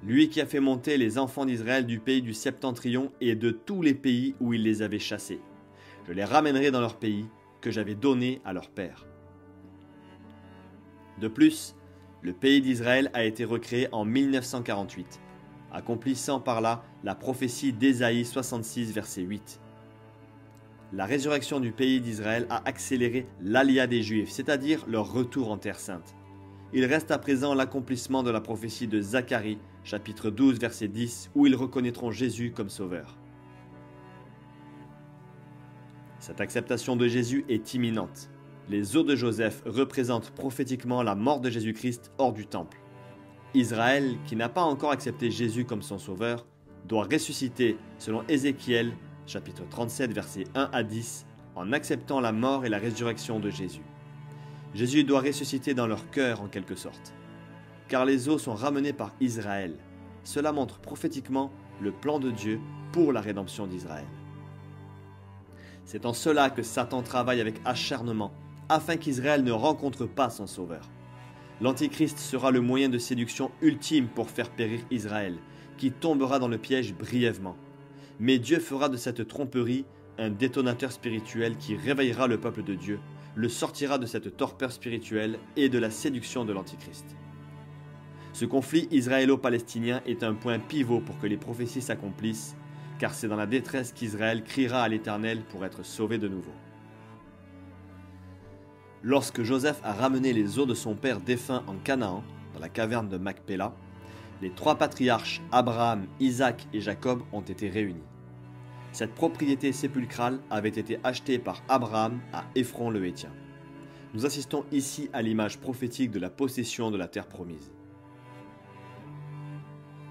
lui qui a fait monter les enfants d'Israël du pays du septentrion et de tous les pays où il les avait chassés. Je les ramènerai dans leur pays que j'avais donné à leur père. » De plus, le pays d'Israël a été recréé en 1948, accomplissant par là la prophétie d'Ésaïe 66, verset 8. La résurrection du pays d'Israël a accéléré l'alia des Juifs, c'est-à-dire leur retour en Terre Sainte. Il reste à présent l'accomplissement de la prophétie de Zacharie, chapitre 12, verset 10, où ils reconnaîtront Jésus comme sauveur. Cette acceptation de Jésus est imminente. Les os de Joseph représentent prophétiquement la mort de Jésus-Christ hors du temple. Israël, qui n'a pas encore accepté Jésus comme son sauveur, doit ressusciter selon Ézéchiel, chapitre 37, versets 1 à 10, en acceptant la mort et la résurrection de Jésus. Jésus doit ressusciter dans leur cœur en quelque sorte. Car les os sont ramenés par Israël. Cela montre prophétiquement le plan de Dieu pour la rédemption d'Israël. C'est en cela que Satan travaille avec acharnement, afin qu'Israël ne rencontre pas son sauveur. L'Antichrist sera le moyen de séduction ultime pour faire périr Israël, qui tombera dans le piège brièvement. Mais Dieu fera de cette tromperie un détonateur spirituel qui réveillera le peuple de Dieu, le sortira de cette torpeur spirituelle et de la séduction de l'Antichrist. Ce conflit israélo-palestinien est un point pivot pour que les prophéties s'accomplissent, car c'est dans la détresse qu'Israël criera à l'Éternel pour être sauvé de nouveau. Lorsque Joseph a ramené les os de son père défunt en Canaan, dans la caverne de Macpéla, les trois patriarches Abraham, Isaac et Jacob ont été réunis. Cette propriété sépulcrale avait été achetée par Abraham à Éphron le Héthien. Nous assistons ici à l'image prophétique de la possession de la terre promise.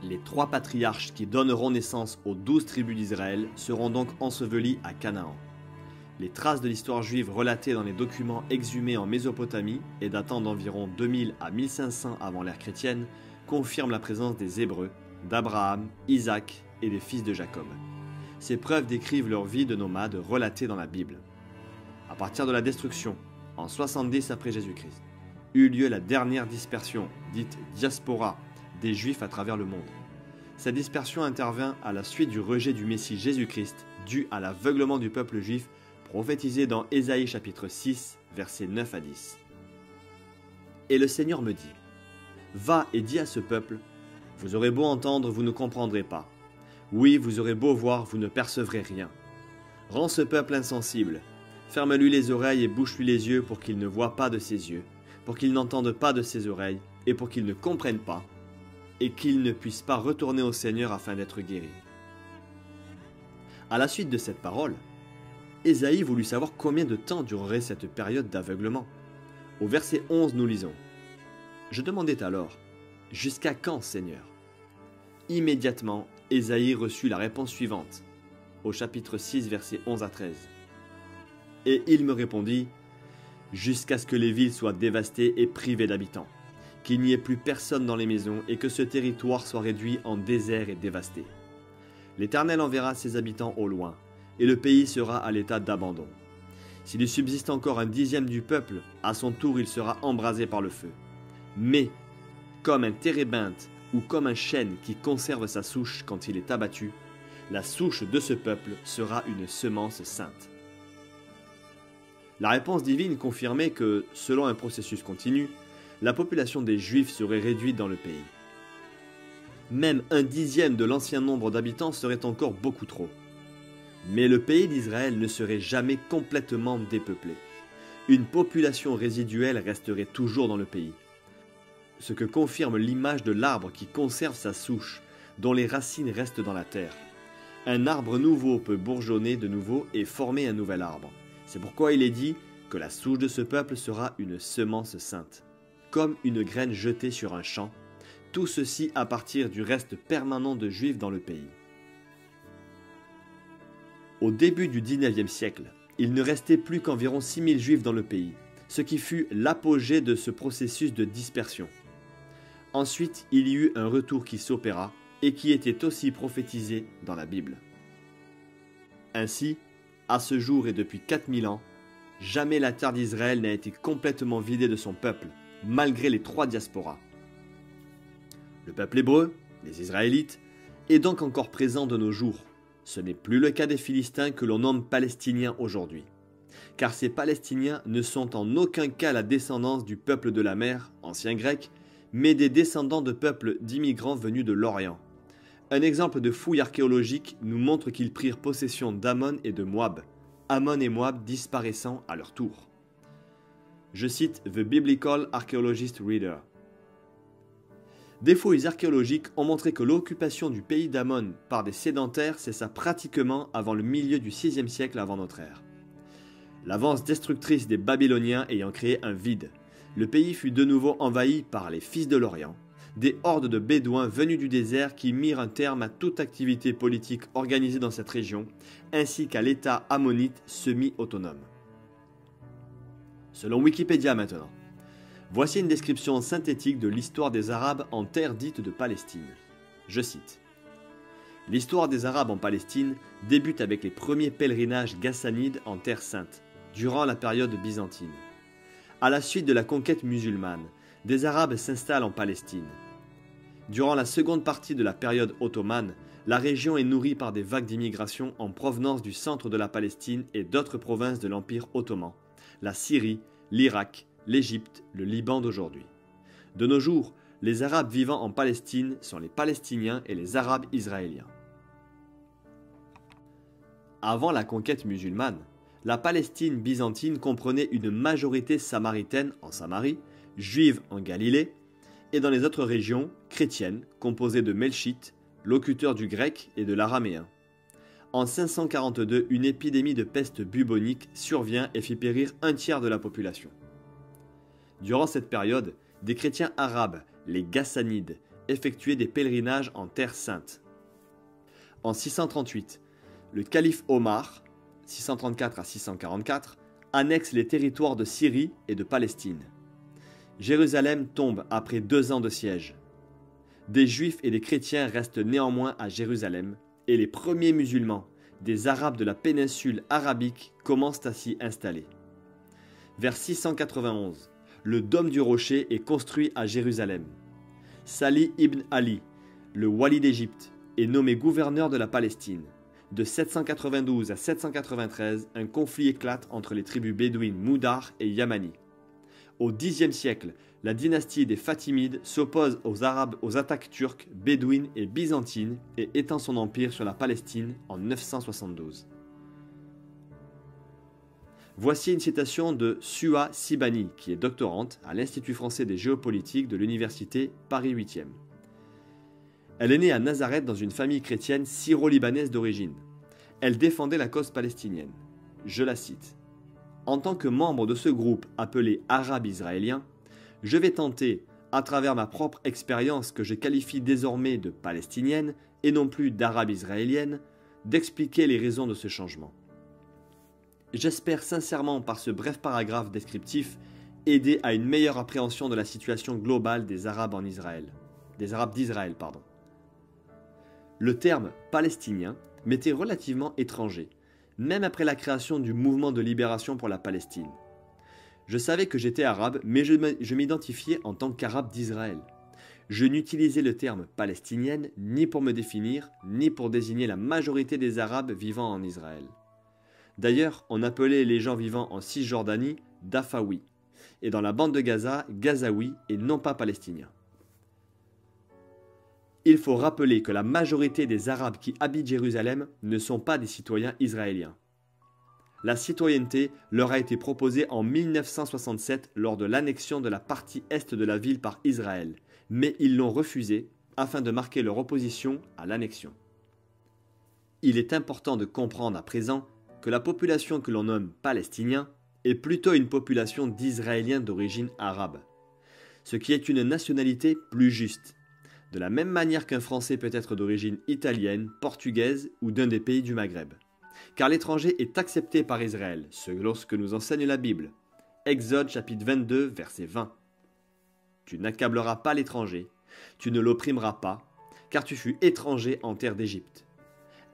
Les trois patriarches qui donneront naissance aux 12 tribus d'Israël seront donc ensevelis à Canaan. Les traces de l'histoire juive relatées dans les documents exhumés en Mésopotamie et datant d'environ 2000 à 1500 avant l'ère chrétienne confirment la présence des Hébreux, d'Abraham, Isaac et des fils de Jacob. Ces preuves décrivent leur vie de nomades relatée dans la Bible. À partir de la destruction, en 70 après Jésus-Christ, eut lieu la dernière dispersion, dite diaspora, des Juifs à travers le monde. Cette dispersion intervint à la suite du rejet du Messie Jésus-Christ, dû à l'aveuglement du peuple juif, prophétisé dans Ésaïe chapitre 6, versets 9 à 10. Et le Seigneur me dit, « Va et dis à ce peuple, vous aurez beau entendre, vous ne comprendrez pas. Oui, vous aurez beau voir, vous ne percevrez rien. Rends ce peuple insensible, ferme-lui les oreilles et bouche-lui les yeux pour qu'il ne voie pas de ses yeux, pour qu'il n'entende pas de ses oreilles, et pour qu'il ne comprenne pas, et qu'il ne puisse pas retourner au Seigneur afin d'être guéri. » À la suite de cette parole, Ésaïe voulut savoir combien de temps durerait cette période d'aveuglement. Au verset 11, nous lisons « Je demandais alors, « Jusqu'à quand, Seigneur ?» Immédiatement, Ésaïe reçut la réponse suivante, au chapitre 6, versets 11 à 13. « Et il me répondit, « Jusqu'à ce que les villes soient dévastées et privées d'habitants, qu'il n'y ait plus personne dans les maisons et que ce territoire soit réduit en désert et dévasté. L'Éternel enverra ses habitants au loin, et le pays sera à l'état d'abandon. S'il y subsiste encore un dixième du peuple, à son tour il sera embrasé par le feu. Mais, comme un térébinthe ou comme un chêne qui conserve sa souche quand il est abattu, la souche de ce peuple sera une semence sainte. » La réponse divine confirmait que, selon un processus continu, la population des Juifs serait réduite dans le pays. Même un dixième de l'ancien nombre d'habitants serait encore beaucoup trop. Mais le pays d'Israël ne serait jamais complètement dépeuplé. Une population résiduelle resterait toujours dans le pays. ce que confirme l'image de l'arbre qui conserve sa souche, dont les racines restent dans la terre. Un arbre nouveau peut bourgeonner de nouveau et former un nouvel arbre. C'est pourquoi il est dit que la souche de ce peuple sera une semence sainte, comme une graine jetée sur un champ, tout ceci à partir du reste permanent de Juifs dans le pays. Au début du XIXe siècle, il ne restait plus qu'environ 6000 Juifs dans le pays, ce qui fut l'apogée de ce processus de dispersion. Ensuite, il y eut un retour qui s'opéra et qui était aussi prophétisé dans la Bible. Ainsi, à ce jour et depuis 4000 ans, jamais la terre d'Israël n'a été complètement vidée de son peuple, malgré les 3 diasporas. Le peuple hébreu, les Israélites, est donc encore présent de nos jours. Ce n'est plus le cas des Philistins que l'on nomme Palestiniens aujourd'hui, car ces Palestiniens ne sont en aucun cas la descendance du peuple de la mer, ancien grec, mais des descendants de peuples d'immigrants venus de l'Orient. Un exemple de fouille archéologique nous montre qu'ils prirent possession d'Ammon et de Moab, Ammon et Moab disparaissant à leur tour. Je cite The Biblical Archaeologist Reader. Des fouilles archéologiques ont montré que l'occupation du pays d'Ammon par des sédentaires cessa pratiquement avant le milieu du VIe siècle avant notre ère. L'avance destructrice des Babyloniens ayant créé un vide, le pays fut de nouveau envahi par les fils de l'Orient, des hordes de Bédouins venus du désert qui mirent un terme à toute activité politique organisée dans cette région, ainsi qu'à l'État ammonite semi-autonome. Selon Wikipédia maintenant, voici une description synthétique de l'histoire des Arabes en terre dite de Palestine. Je cite. L'histoire des Arabes en Palestine débute avec les premiers pèlerinages ghassanides en Terre Sainte, durant la période byzantine. À la suite de la conquête musulmane, des Arabes s'installent en Palestine. Durant la seconde partie de la période ottomane, la région est nourrie par des vagues d'immigration en provenance du centre de la Palestine et d'autres provinces de l'Empire ottoman, la Syrie, l'Irak, l'Égypte, le Liban d'aujourd'hui. De nos jours, les Arabes vivant en Palestine sont les Palestiniens et les Arabes israéliens. Avant la conquête musulmane, la Palestine byzantine comprenait une majorité samaritaine en Samarie, juive en Galilée, et dans les autres régions, chrétiennes, composées de Melchites, locuteurs du grec et de l'araméen. En 542, une épidémie de peste bubonique survient et fit périr un tiers de la population. Durant cette période, des chrétiens arabes, les Ghassanides, effectuaient des pèlerinages en Terre Sainte. En 638, le calife Omar, 634 à 644, annexe les territoires de Syrie et de Palestine. Jérusalem tombe après 2 ans de siège. Des Juifs et des chrétiens restent néanmoins à Jérusalem, et les premiers musulmans, des Arabes de la péninsule arabique, commencent à s'y installer. Vers 691, le dôme du rocher est construit à Jérusalem. Salih ibn Ali, le wali d'Égypte, est nommé gouverneur de la Palestine. De 792 à 793, un conflit éclate entre les tribus bédouines Moudar et Yamani. Au Xe siècle, la dynastie des Fatimides s'oppose aux Arabes aux attaques turques, bédouines et byzantines et étend son empire sur la Palestine en 972. Voici une citation de Suha Sibani, qui est doctorante à l'Institut français des géopolitiques de l'Université Paris 8e. Elle est née à Nazareth dans une famille chrétienne syro-libanaise d'origine. Elle défendait la cause palestinienne. Je la cite. « En tant que membre de ce groupe appelé Arabes israéliens, je vais tenter, à travers ma propre expérience que je qualifie désormais de palestinienne et non plus d'arabe israélienne, d'expliquer les raisons de ce changement. J'espère sincèrement par ce bref paragraphe descriptif aider à une meilleure appréhension de la situation globale des Arabes en Israël, des Arabes d'Israël, pardon. Le terme palestinien m'était relativement étranger, même après la création du mouvement de libération pour la Palestine. Je savais que j'étais arabe, mais je m'identifiais en tant qu'arabe d'Israël. Je n'utilisais le terme palestinienne ni pour me définir, ni pour désigner la majorité des Arabes vivant en Israël. D'ailleurs, on appelait les gens vivant en Cisjordanie Dafawi, et dans la bande de Gaza, Gazaouis et non pas palestiniens. Il faut rappeler que la majorité des Arabes qui habitent Jérusalem ne sont pas des citoyens israéliens. la citoyenneté leur a été proposée en 1967 lors de l'annexion de la partie est de la ville par Israël, mais ils l'ont refusée afin de marquer leur opposition à l'annexion. Il est important de comprendre à présent que la population que l'on nomme palestinien est plutôt une population d'Israéliens d'origine arabe, ce qui est une nationalité plus juste, de la même manière qu'un Français peut être d'origine italienne, portugaise ou d'un des pays du Maghreb. Car l'étranger est accepté par Israël, selon ce que nous enseigne la Bible. Exode chapitre 22, verset 20. Tu n'accableras pas l'étranger, tu ne l'opprimeras pas, car tu fus étranger en terre d'Égypte.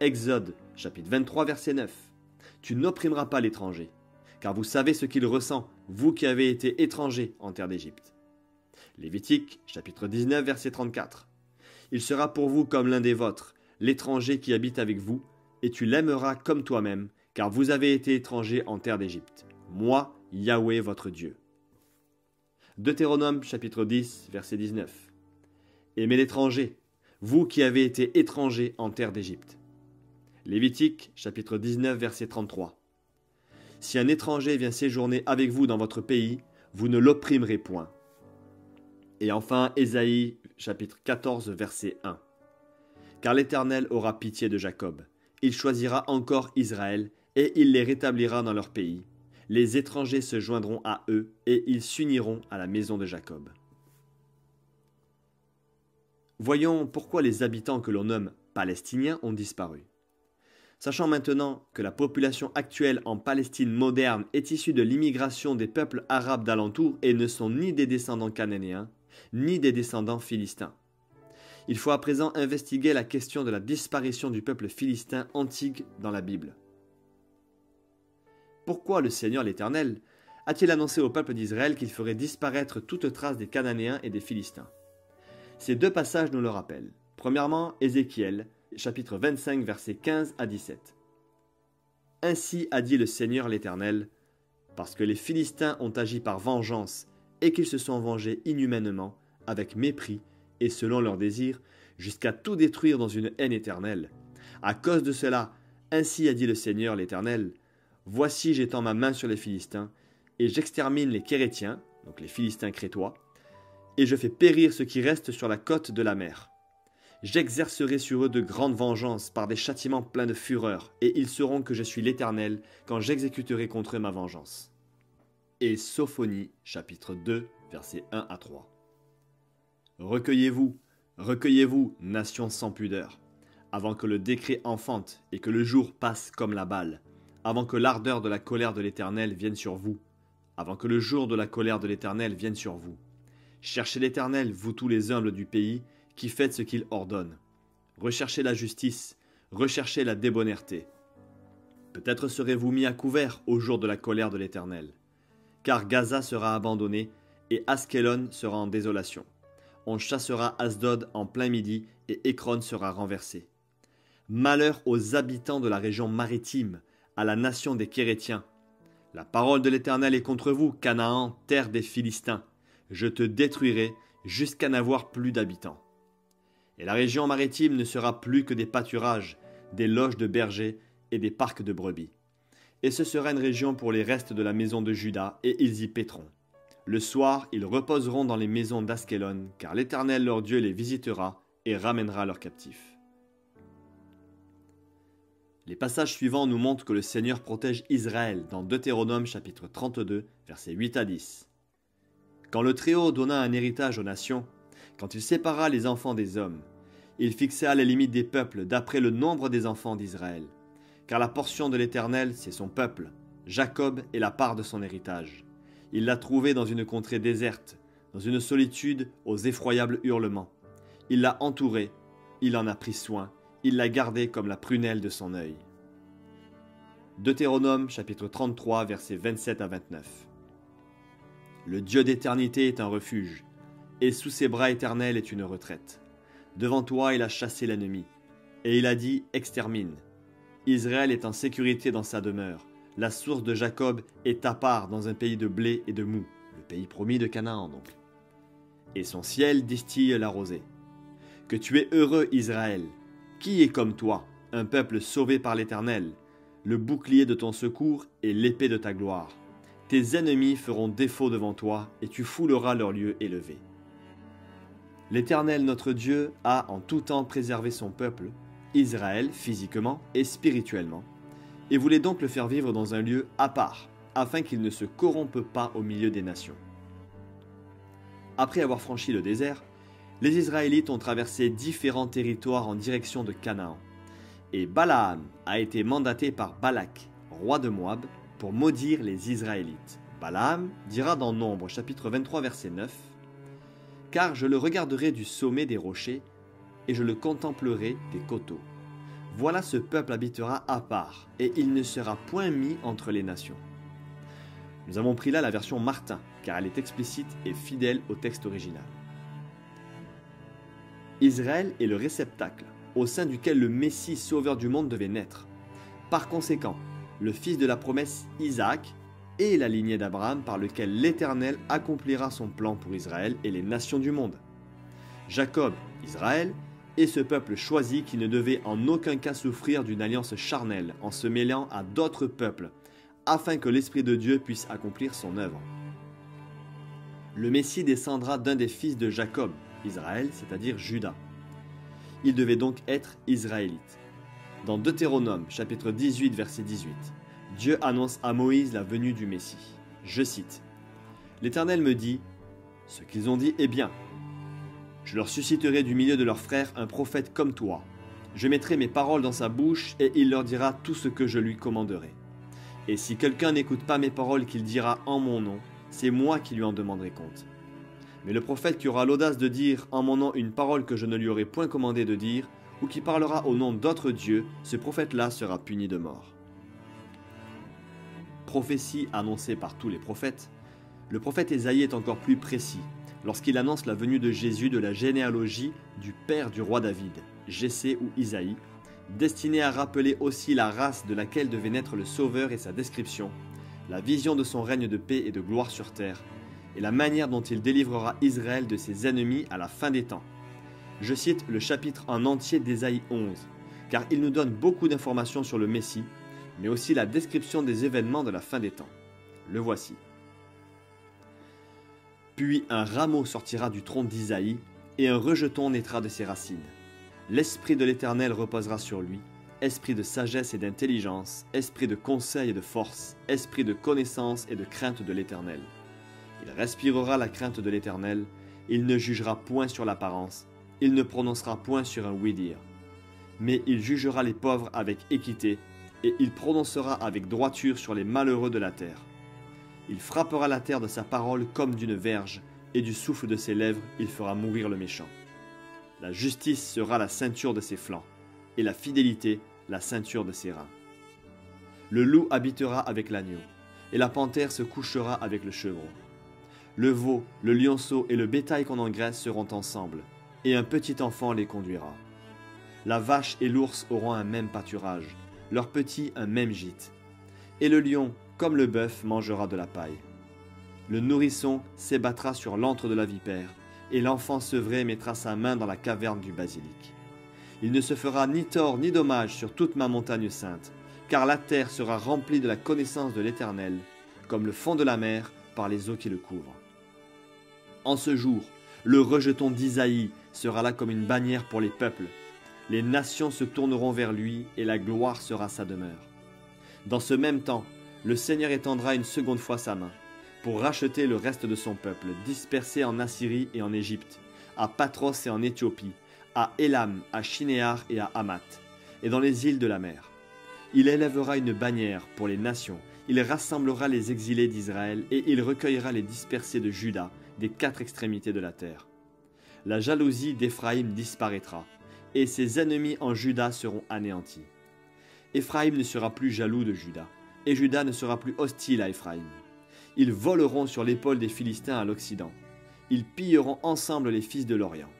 Exode chapitre 23, verset 9. Tu n'opprimeras pas l'étranger, car vous savez ce qu'il ressent, vous qui avez été étrangers en terre d'Égypte. Lévitique chapitre 19, verset 34. Il sera pour vous comme l'un des vôtres, l'étranger qui habite avec vous, et tu l'aimeras comme toi-même, car vous avez été étrangers en terre d'Égypte. Moi, Yahweh votre Dieu. Deutéronome chapitre 10, verset 19. Aimez l'étranger, vous qui avez été étrangers en terre d'Égypte. Lévitique chapitre 19, verset 33. Si un étranger vient séjourner avec vous dans votre pays, vous ne l'opprimerez point. Et enfin, Ésaïe chapitre 14, verset 1. Car l'Éternel aura pitié de Jacob. Il choisira encore Israël, et il les rétablira dans leur pays. Les étrangers se joindront à eux, et ils s'uniront à la maison de Jacob. Voyons pourquoi les habitants que l'on nomme palestiniens ont disparu. Sachant maintenant que la population actuelle en Palestine moderne est issue de l'immigration des peuples arabes d'alentour et ne sont ni des descendants cananéens, ni des descendants philistins. Il faut à présent investiguer la question de la disparition du peuple philistin antique dans la Bible. Pourquoi le Seigneur l'Éternel a-t-il annoncé au peuple d'Israël qu'il ferait disparaître toute trace des Cananéens et des Philistins? Ces deux passages nous le rappellent. Premièrement, Ézéchiel, chapitre 25, versets 15 à 17. Ainsi a dit le Seigneur l'Éternel, parce que les Philistins ont agi par vengeance et qu'ils se sont vengés inhumainement, avec mépris, et selon leurs désirs, jusqu'à tout détruire dans une haine éternelle. À cause de cela, ainsi a dit le Seigneur l'Éternel, voici j'étends ma main sur les Philistins, et j'extermine les Kérétiens, donc les Philistins crétois, et je fais périr ce qui reste sur la côte de la mer. J'exercerai sur eux de grandes vengeances par des châtiments pleins de fureur, et ils sauront que je suis l'Éternel quand j'exécuterai contre eux ma vengeance. Et Sophonie, chapitre 2, versets 1 à 3. Recueillez-vous, recueillez-vous, nations sans pudeur, avant que le décret enfante et que le jour passe comme la balle, avant que l'ardeur de la colère de l'Éternel vienne sur vous, avant que le jour de la colère de l'Éternel vienne sur vous. Cherchez l'Éternel, vous tous les humbles du pays, qui faites ce qu'il ordonne. Recherchez la justice, recherchez la débonnairté. Peut-être serez-vous mis à couvert au jour de la colère de l'Éternel. Car Gaza sera abandonnée et Askelon sera en désolation. On chassera Asdod en plein midi et Écron sera renversé. Malheur aux habitants de la région maritime, à la nation des Kérétiens. La parole de l'Éternel est contre vous, Canaan, terre des Philistins. Je te détruirai jusqu'à n'avoir plus d'habitants. Et la région maritime ne sera plus que des pâturages, des loges de bergers et des parcs de brebis. Et ce sera une région pour les restes de la maison de Juda, et ils y paîtront. Le soir, ils reposeront dans les maisons d'Askelon, car l'Éternel leur Dieu les visitera et ramènera leurs captifs. Les passages suivants nous montrent que le Seigneur protège Israël dans Deutéronome chapitre 32, versets 8 à 10. Quand le Très-Haut donna un héritage aux nations, quand il sépara les enfants des hommes, il fixa les limites des peuples d'après le nombre des enfants d'Israël. Car la portion de l'Éternel, c'est son peuple, Jacob est la part de son héritage. Il l'a trouvé dans une contrée déserte, dans une solitude aux effroyables hurlements. Il l'a entouré, il en a pris soin, il l'a gardé comme la prunelle de son œil. Deutéronome chapitre 33 versets 27 à 29. Le Dieu d'éternité est un refuge, et sous ses bras éternels est une retraite. Devant toi il a chassé l'ennemi, et il a dit « Extermine ». Israël est en sécurité dans sa demeure. La source de Jacob est à part dans un pays de blé et de moût, le pays promis de Canaan donc. Et son ciel distille la rosée. Que tu es heureux, Israël. Qui est comme toi, un peuple sauvé par l'Éternel, le bouclier de ton secours et l'épée de ta gloire. Tes ennemis feront défaut devant toi, et tu fouleras leur lieu élevé. L'Éternel notre Dieu a en tout temps préservé son peuple, Israël physiquement et spirituellement, et voulait donc le faire vivre dans un lieu à part, afin qu'il ne se corrompe pas au milieu des nations. Après avoir franchi le désert, les Israélites ont traversé différents territoires en direction de Canaan, et Balaam a été mandaté par Balak, roi de Moab, pour maudire les Israélites. Balaam dira dans Nombre, chapitre 23, verset 9, « Car je le regarderai du sommet des rochers, et je le contemplerai des coteaux. Voilà ce peuple habitera à part, et il ne sera point mis entre les nations. » Nous avons pris là la version Martin, car elle est explicite et fidèle au texte original. Israël est le réceptacle, au sein duquel le Messie sauveur du monde devait naître. Par conséquent, le fils de la promesse Isaac est la lignée d'Abraham par lequel l'Éternel accomplira son plan pour Israël et les nations du monde. Jacob, Israël, est ce peuple choisi qui ne devait en aucun cas souffrir d'une alliance charnelle en se mêlant à d'autres peuples, afin que l'Esprit de Dieu puisse accomplir son œuvre. Le Messie descendra d'un des fils de Jacob, Israël, c'est-à-dire Juda. Il devait donc être israélite. Dans Deutéronome, chapitre 18, verset 18, Dieu annonce à Moïse la venue du Messie. Je cite, « L'Éternel me dit, ce qu'ils ont dit est bien. Je leur susciterai du milieu de leurs frères un prophète comme toi. Je mettrai mes paroles dans sa bouche et il leur dira tout ce que je lui commanderai. Et si quelqu'un n'écoute pas mes paroles qu'il dira en mon nom, c'est moi qui lui en demanderai compte. Mais le prophète qui aura l'audace de dire en mon nom une parole que je ne lui aurai point commandé de dire, ou qui parlera au nom d'autres dieux, ce prophète-là sera puni de mort. » Prophétie annoncée par tous les prophètes, le prophète Ésaïe est encore plus précis lorsqu'il annonce la venue de Jésus de la généalogie du père du roi David, Jessé ou Isaïe, destiné à rappeler aussi la race de laquelle devait naître le Sauveur et sa description, la vision de son règne de paix et de gloire sur terre, et la manière dont il délivrera Israël de ses ennemis à la fin des temps. Je cite le chapitre en entier d'Ésaïe 11, car il nous donne beaucoup d'informations sur le Messie, mais aussi la description des événements de la fin des temps. Le voici. « Puis un rameau sortira du tronc d'Isaïe, et un rejeton naîtra de ses racines. L'esprit de l'Éternel reposera sur lui, esprit de sagesse et d'intelligence, esprit de conseil et de force, esprit de connaissance et de crainte de l'Éternel. Il respirera la crainte de l'Éternel, il ne jugera point sur l'apparence, il ne prononcera point sur un oui-dire. Mais il jugera les pauvres avec équité, et il prononcera avec droiture sur les malheureux de la terre. Il frappera la terre de sa parole comme d'une verge, et du souffle de ses lèvres il fera mourir le méchant. La justice sera la ceinture de ses flancs, et la fidélité la ceinture de ses reins. Le loup habitera avec l'agneau, et la panthère se couchera avec le chevreau. Le veau, le lionceau et le bétail qu'on engraisse seront ensemble, et un petit enfant les conduira. La vache et l'ours auront un même pâturage, leurs petits un même gîte. Et le lion, comme le bœuf, mangera de la paille. Le nourrisson s'ébattra sur l'antre de la vipère, et l'enfant sevré mettra sa main dans la caverne du basilic. Il ne se fera ni tort ni dommage sur toute ma montagne sainte, car la terre sera remplie de la connaissance de l'Éternel, comme le fond de la mer par les eaux qui le couvrent. En ce jour, le rejeton d'Isaïe sera là comme une bannière pour les peuples. Les nations se tourneront vers lui et la gloire sera sa demeure. Dans ce même temps, le Seigneur étendra une seconde fois sa main pour racheter le reste de son peuple, dispersé en Assyrie et en Égypte, à Patros et en Éthiopie, à Élam, à Shinéar et à Hamath, et dans les îles de la mer. Il élèvera une bannière pour les nations, il rassemblera les exilés d'Israël et il recueillera les dispersés de Juda, des quatre extrémités de la terre. La jalousie d'Éphraïm disparaîtra, et ses ennemis en Juda seront anéantis. Éphraïm ne sera plus jaloux de Juda, et Juda ne sera plus hostile à Éphraïm. Ils voleront sur l'épaule des Philistins à l'Occident. Ils pilleront ensemble les fils de l'Orient.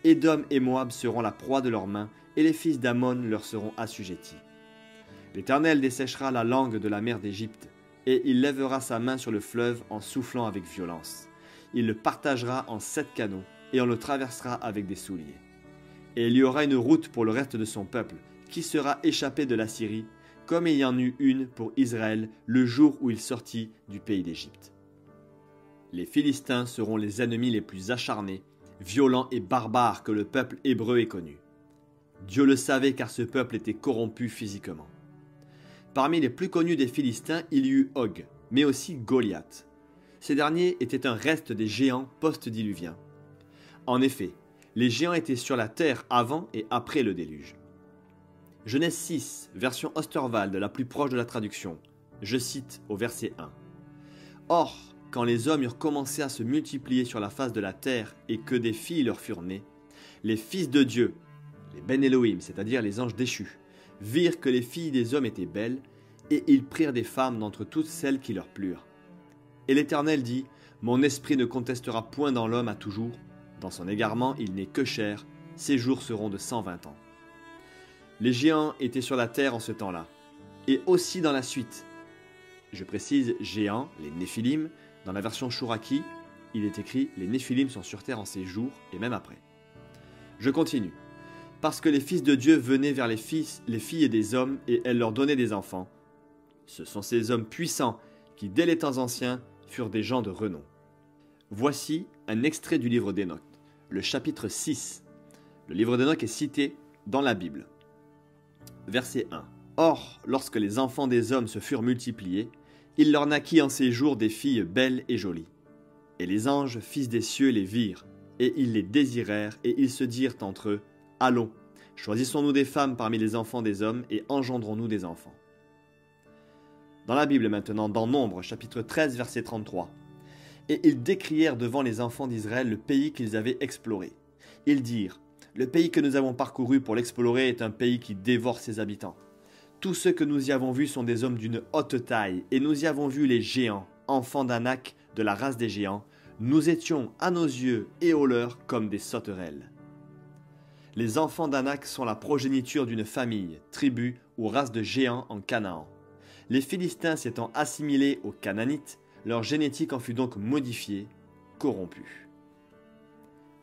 Édom et Moab seront la proie de leurs mains, et les fils d'Ammon leur seront assujettis. L'Éternel desséchera la langue de la mer d'Égypte, et il lèvera sa main sur le fleuve en soufflant avec violence. Il le partagera en 7 canaux, et on le traversera avec des souliers. Et il y aura une route pour le reste de son peuple, qui sera échappé de l'Assyrie, comme il y en eut une pour Israël le jour où il sortit du pays d'Égypte. Les Philistins seront les ennemis les plus acharnés, violents et barbares que le peuple hébreu ait connu. Dieu le savait car ce peuple était corrompu physiquement. Parmi les plus connus des Philistins, il y eut Og, mais aussi Goliath. Ces derniers étaient un reste des géants post-diluviens. En effet, les géants étaient sur la terre avant et après le déluge. Genèse 6, version Osterwald, la plus proche de la traduction. Je cite au verset 1. « Or, quand les hommes eurent commencé à se multiplier sur la face de la terre et que des filles leur furent nées, les fils de Dieu, les Ben Elohim, c'est-à-dire les anges déchus, virent que les filles des hommes étaient belles, et ils prirent des femmes d'entre toutes celles qui leur plurent. Et l'Éternel dit, « Mon esprit ne contestera point dans l'homme à toujours, dans son égarement il n'est que chair, ses jours seront de 120 ans. » Les géants étaient sur la terre en ce temps-là, et aussi dans la suite. Je précise géants, les Néphilim, dans la version Chouraki, il est écrit « Les Néphilim sont sur terre en ces jours et même après. » Je continue. Parce que les fils de Dieu venaient vers les filles des hommes et elles leur donnaient des enfants. Ce sont ces hommes puissants qui, dès les temps anciens, furent des gens de renom. Voici un extrait du livre d'Enoch, le chapitre 6. Le livre d'Enoch est cité dans la Bible. Verset 1. Or, lorsque les enfants des hommes se furent multipliés, il leur naquit en ces jours des filles belles et jolies. Et les anges, fils des cieux, les virent, et ils les désirèrent, et ils se dirent entre eux, « Allons, choisissons-nous des femmes parmi les enfants des hommes, et engendrons-nous des enfants. » Dans la Bible maintenant, dans Nombre, chapitre 13, verset 33. « Et ils décrièrent devant les enfants d'Israël le pays qu'ils avaient exploré. Ils dirent, « Le pays que nous avons parcouru pour l'explorer est un pays qui dévore ses habitants. Tous ceux que nous y avons vus sont des hommes d'une haute taille, et nous y avons vu les géants, enfants d'Anak, de la race des géants. Nous étions, à nos yeux et aux leurs, comme des sauterelles. » Les enfants d'Anak sont la progéniture d'une famille, tribu ou race de géants en Canaan. Les Philistins s'étant assimilés aux Canaanites, leur génétique en fut donc modifiée, corrompue.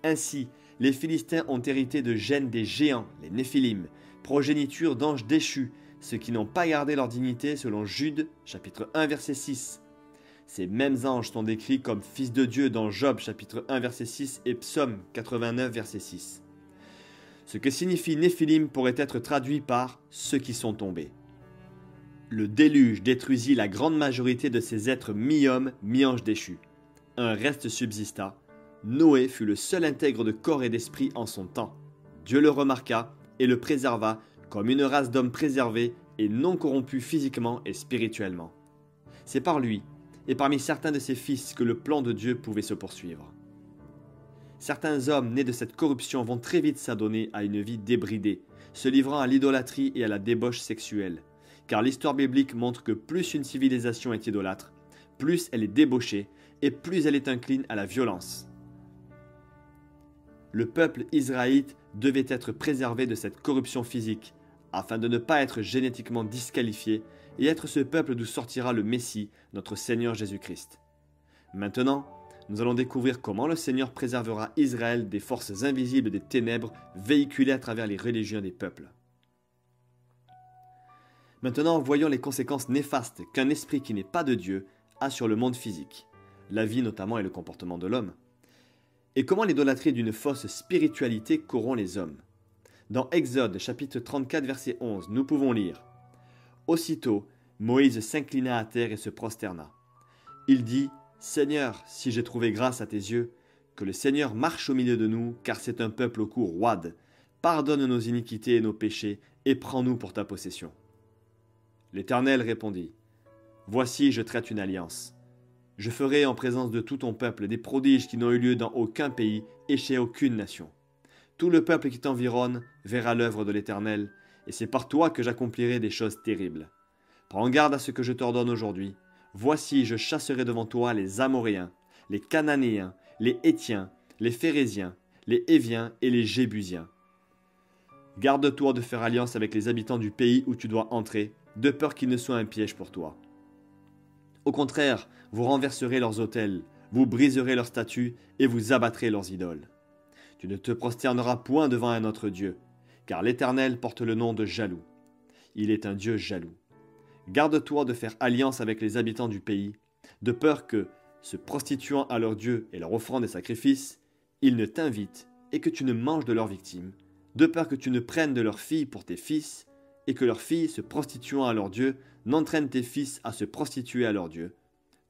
Ainsi, les Philistins ont hérité de gènes des géants, les Néphilim, progéniture d'anges déchus, ceux qui n'ont pas gardé leur dignité selon Jude, chapitre 1, verset 6. Ces mêmes anges sont décrits comme fils de Dieu dans Job, chapitre 1, verset 6 et Psaume 89, verset 6. Ce que signifie Néphilim pourrait être traduit par « ceux qui sont tombés ». Le déluge détruisit la grande majorité de ces êtres mi-hommes, mi-anges déchus. Un reste subsista. Noé fut le seul intègre de corps et d'esprit en son temps. Dieu le remarqua et le préserva comme une race d'hommes préservés et non corrompus physiquement et spirituellement. C'est par lui et parmi certains de ses fils que le plan de Dieu pouvait se poursuivre. Certains hommes nés de cette corruption vont très vite s'adonner à une vie débridée, se livrant à l'idolâtrie et à la débauche sexuelle, car l'histoire biblique montre que plus une civilisation est idolâtre, plus elle est débauchée et plus elle est incline à la violence. Le peuple israélite devait être préservé de cette corruption physique, afin de ne pas être génétiquement disqualifié et être ce peuple d'où sortira le Messie, notre Seigneur Jésus-Christ. Maintenant, nous allons découvrir comment le Seigneur préservera Israël des forces invisibles des ténèbres véhiculées à travers les religions des peuples. Maintenant, voyons les conséquences néfastes qu'un esprit qui n'est pas de Dieu a sur le monde physique, la vie notamment et le comportement de l'homme, et comment l'idolâtrie d'une fausse spiritualité corrompt les hommes. Dans Exode chapitre 34 verset 11, nous pouvons lire « Aussitôt, Moïse s'inclina à terre et se prosterna. Il dit « Seigneur, si j'ai trouvé grâce à tes yeux, que le Seigneur marche au milieu de nous, car c'est un peuple au cou roide. Pardonne nos iniquités et nos péchés, et prends-nous pour ta possession. » L'Éternel répondit « Voici, je traite une alliance. Je ferai en présence de tout ton peuple des prodiges qui n'ont eu lieu dans aucun pays et chez aucune nation. Tout le peuple qui t'environne verra l'œuvre de l'Éternel, et c'est par toi que j'accomplirai des choses terribles. Prends garde à ce que je t'ordonne aujourd'hui. Voici, je chasserai devant toi les Amoréens, les Cananéens, les Hétiens, les Phéréziens, les Héviens et les Jébusiens. Garde-toi de faire alliance avec les habitants du pays où tu dois entrer, de peur qu'ils ne soient un piège pour toi. Au contraire, vous renverserez leurs autels, vous briserez leurs statues et vous abattrez leurs idoles. Tu ne te prosterneras point devant un autre Dieu, car l'Éternel porte le nom de jaloux. Il est un Dieu jaloux. Garde-toi de faire alliance avec les habitants du pays, de peur que, se prostituant à leurs dieux et leur offrant des sacrifices, ils ne t'invitent et que tu ne manges de leurs victimes, de peur que tu ne prennes de leurs filles pour tes fils, et que leurs filles, se prostituant à leurs dieux, n'entraînent tes fils à se prostituer à leurs dieux.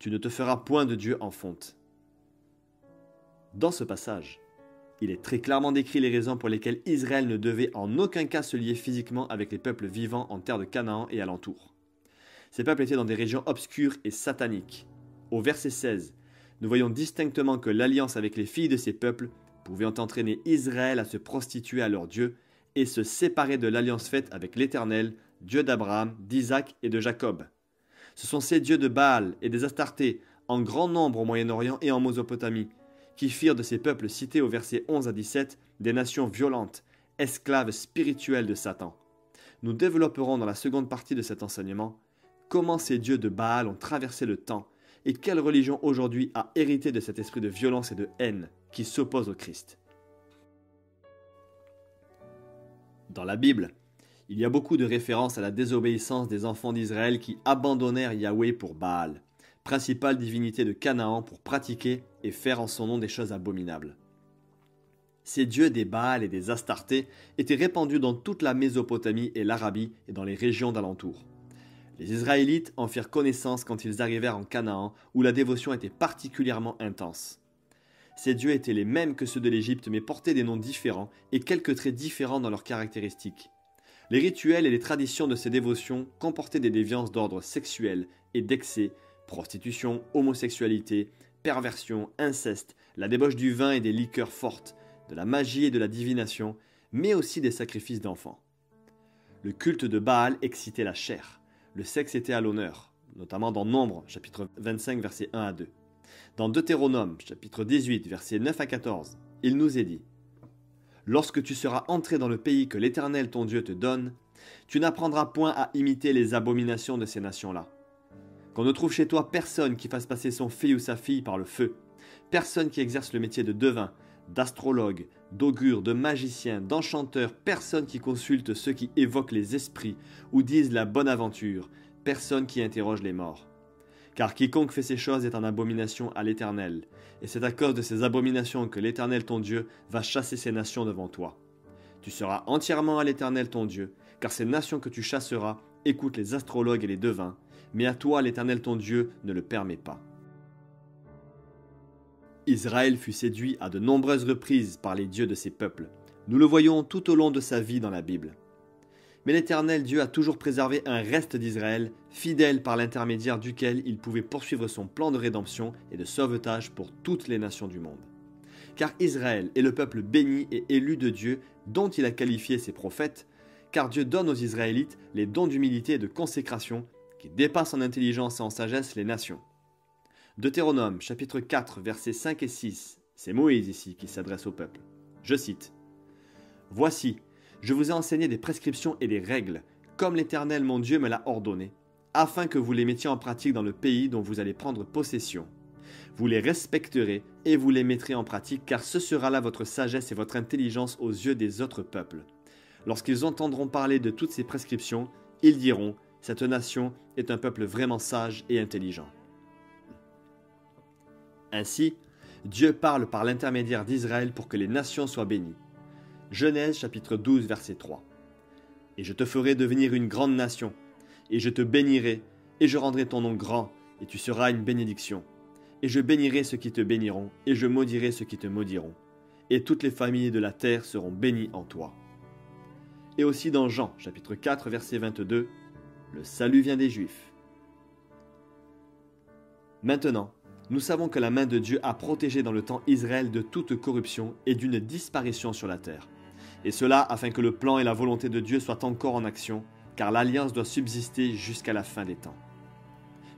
Tu ne te feras point de Dieu en fonte. Dans ce passage, il est très clairement décrit les raisons pour lesquelles Israël ne devait en aucun cas se lier physiquement avec les peuples vivant en terre de Canaan et alentour. Ces peuples étaient dans des régions obscures et sataniques. Au verset 16, nous voyons distinctement que l'alliance avec les filles de ces peuples pouvait entraîner Israël à se prostituer à leur Dieu et se séparer de l'alliance faite avec l'Éternel, Dieu d'Abraham, d'Isaac et de Jacob. Ce sont ces dieux de Baal et des Astartés, en grand nombre au Moyen-Orient et en Mésopotamie, qui firent de ces peuples cités au verset 11 à 17 des nations violentes, esclaves spirituelles de Satan. Nous développerons dans la seconde partie de cet enseignement comment ces dieux de Baal ont traversé le temps et quelle religion aujourd'hui a hérité de cet esprit de violence et de haine qui s'oppose au Christ. Dans la Bible, il y a beaucoup de références à la désobéissance des enfants d'Israël qui abandonnèrent Yahweh pour Baal, principale divinité de Canaan, pour pratiquer et faire en son nom des choses abominables. Ces dieux des Baal et des Astartés étaient répandus dans toute la Mésopotamie et l'Arabie et dans les régions d'alentour. Les Israélites en firent connaissance quand ils arrivèrent en Canaan, où la dévotion était particulièrement intense. Ces dieux étaient les mêmes que ceux de l'Égypte, mais portaient des noms différents et quelques traits différents dans leurs caractéristiques. Les rituels et les traditions de ces dévotions comportaient des déviances d'ordre sexuel et d'excès, prostitution, homosexualité, perversion, inceste, la débauche du vin et des liqueurs fortes, de la magie et de la divination, mais aussi des sacrifices d'enfants. Le culte de Baal excitait la chair. Le sexe était à l'honneur, notamment dans Nombre, chapitre 25, versets 1 à 2. Dans Deutéronome, chapitre 18, versets 9 à 14, il nous est dit « Lorsque tu seras entré dans le pays que l'Éternel ton Dieu te donne, tu n'apprendras point à imiter les abominations de ces nations-là. Qu'on ne trouve chez toi personne qui fasse passer son fils ou sa fille par le feu, personne qui exerce le métier de devin, d'astrologue, d'augure, de magicien, d'enchanteur, personne qui consulte ceux qui évoquent les esprits ou disent la bonne aventure, personne qui interroge les morts. Car quiconque fait ces choses est en abomination à l'Éternel, et c'est à cause de ces abominations que l'Éternel ton Dieu va chasser ces nations devant toi. Tu seras entièrement à l'Éternel ton Dieu, car ces nations que tu chasseras écoutent les astrologues et les devins, mais à toi l'Éternel ton Dieu ne le permet pas. » Israël fut séduit à de nombreuses reprises par les dieux de ses peuples. Nous le voyons tout au long de sa vie dans la Bible. Mais l'Éternel Dieu a toujours préservé un reste d'Israël, fidèle par l'intermédiaire duquel il pouvait poursuivre son plan de rédemption et de sauvetage pour toutes les nations du monde. Car Israël est le peuple béni et élu de Dieu dont il a qualifié ses prophètes, car Dieu donne aux Israélites les dons d'humilité et de consécration qui dépassent en intelligence et en sagesse les nations. Deutéronome, chapitre 4, versets 5 et 6, c'est Moïse ici qui s'adresse au peuple. Je cite « Voici, je vous ai enseigné des prescriptions et des règles, comme l'Éternel mon Dieu me l'a ordonné, afin que vous les mettiez en pratique dans le pays dont vous allez prendre possession. Vous les respecterez et vous les mettrez en pratique, car ce sera là votre sagesse et votre intelligence aux yeux des autres peuples. Lorsqu'ils entendront parler de toutes ces prescriptions, ils diront « Cette nation est un peuple vraiment sage et intelligent. » Ainsi, Dieu parle par l'intermédiaire d'Israël pour que les nations soient bénies. Genèse chapitre 12 verset 3. « Et je te ferai devenir une grande nation, et je te bénirai, et je rendrai ton nom grand, et tu seras une bénédiction. Et je bénirai ceux qui te béniront, et je maudirai ceux qui te maudiront. Et toutes les familles de la terre seront bénies en toi. » Et aussi dans Jean chapitre 4 verset 22, « Le salut vient des Juifs. » Maintenant, nous savons que la main de Dieu a protégé dans le temps Israël de toute corruption et d'une disparition sur la terre. Et cela afin que le plan et la volonté de Dieu soient encore en action, car l'alliance doit subsister jusqu'à la fin des temps.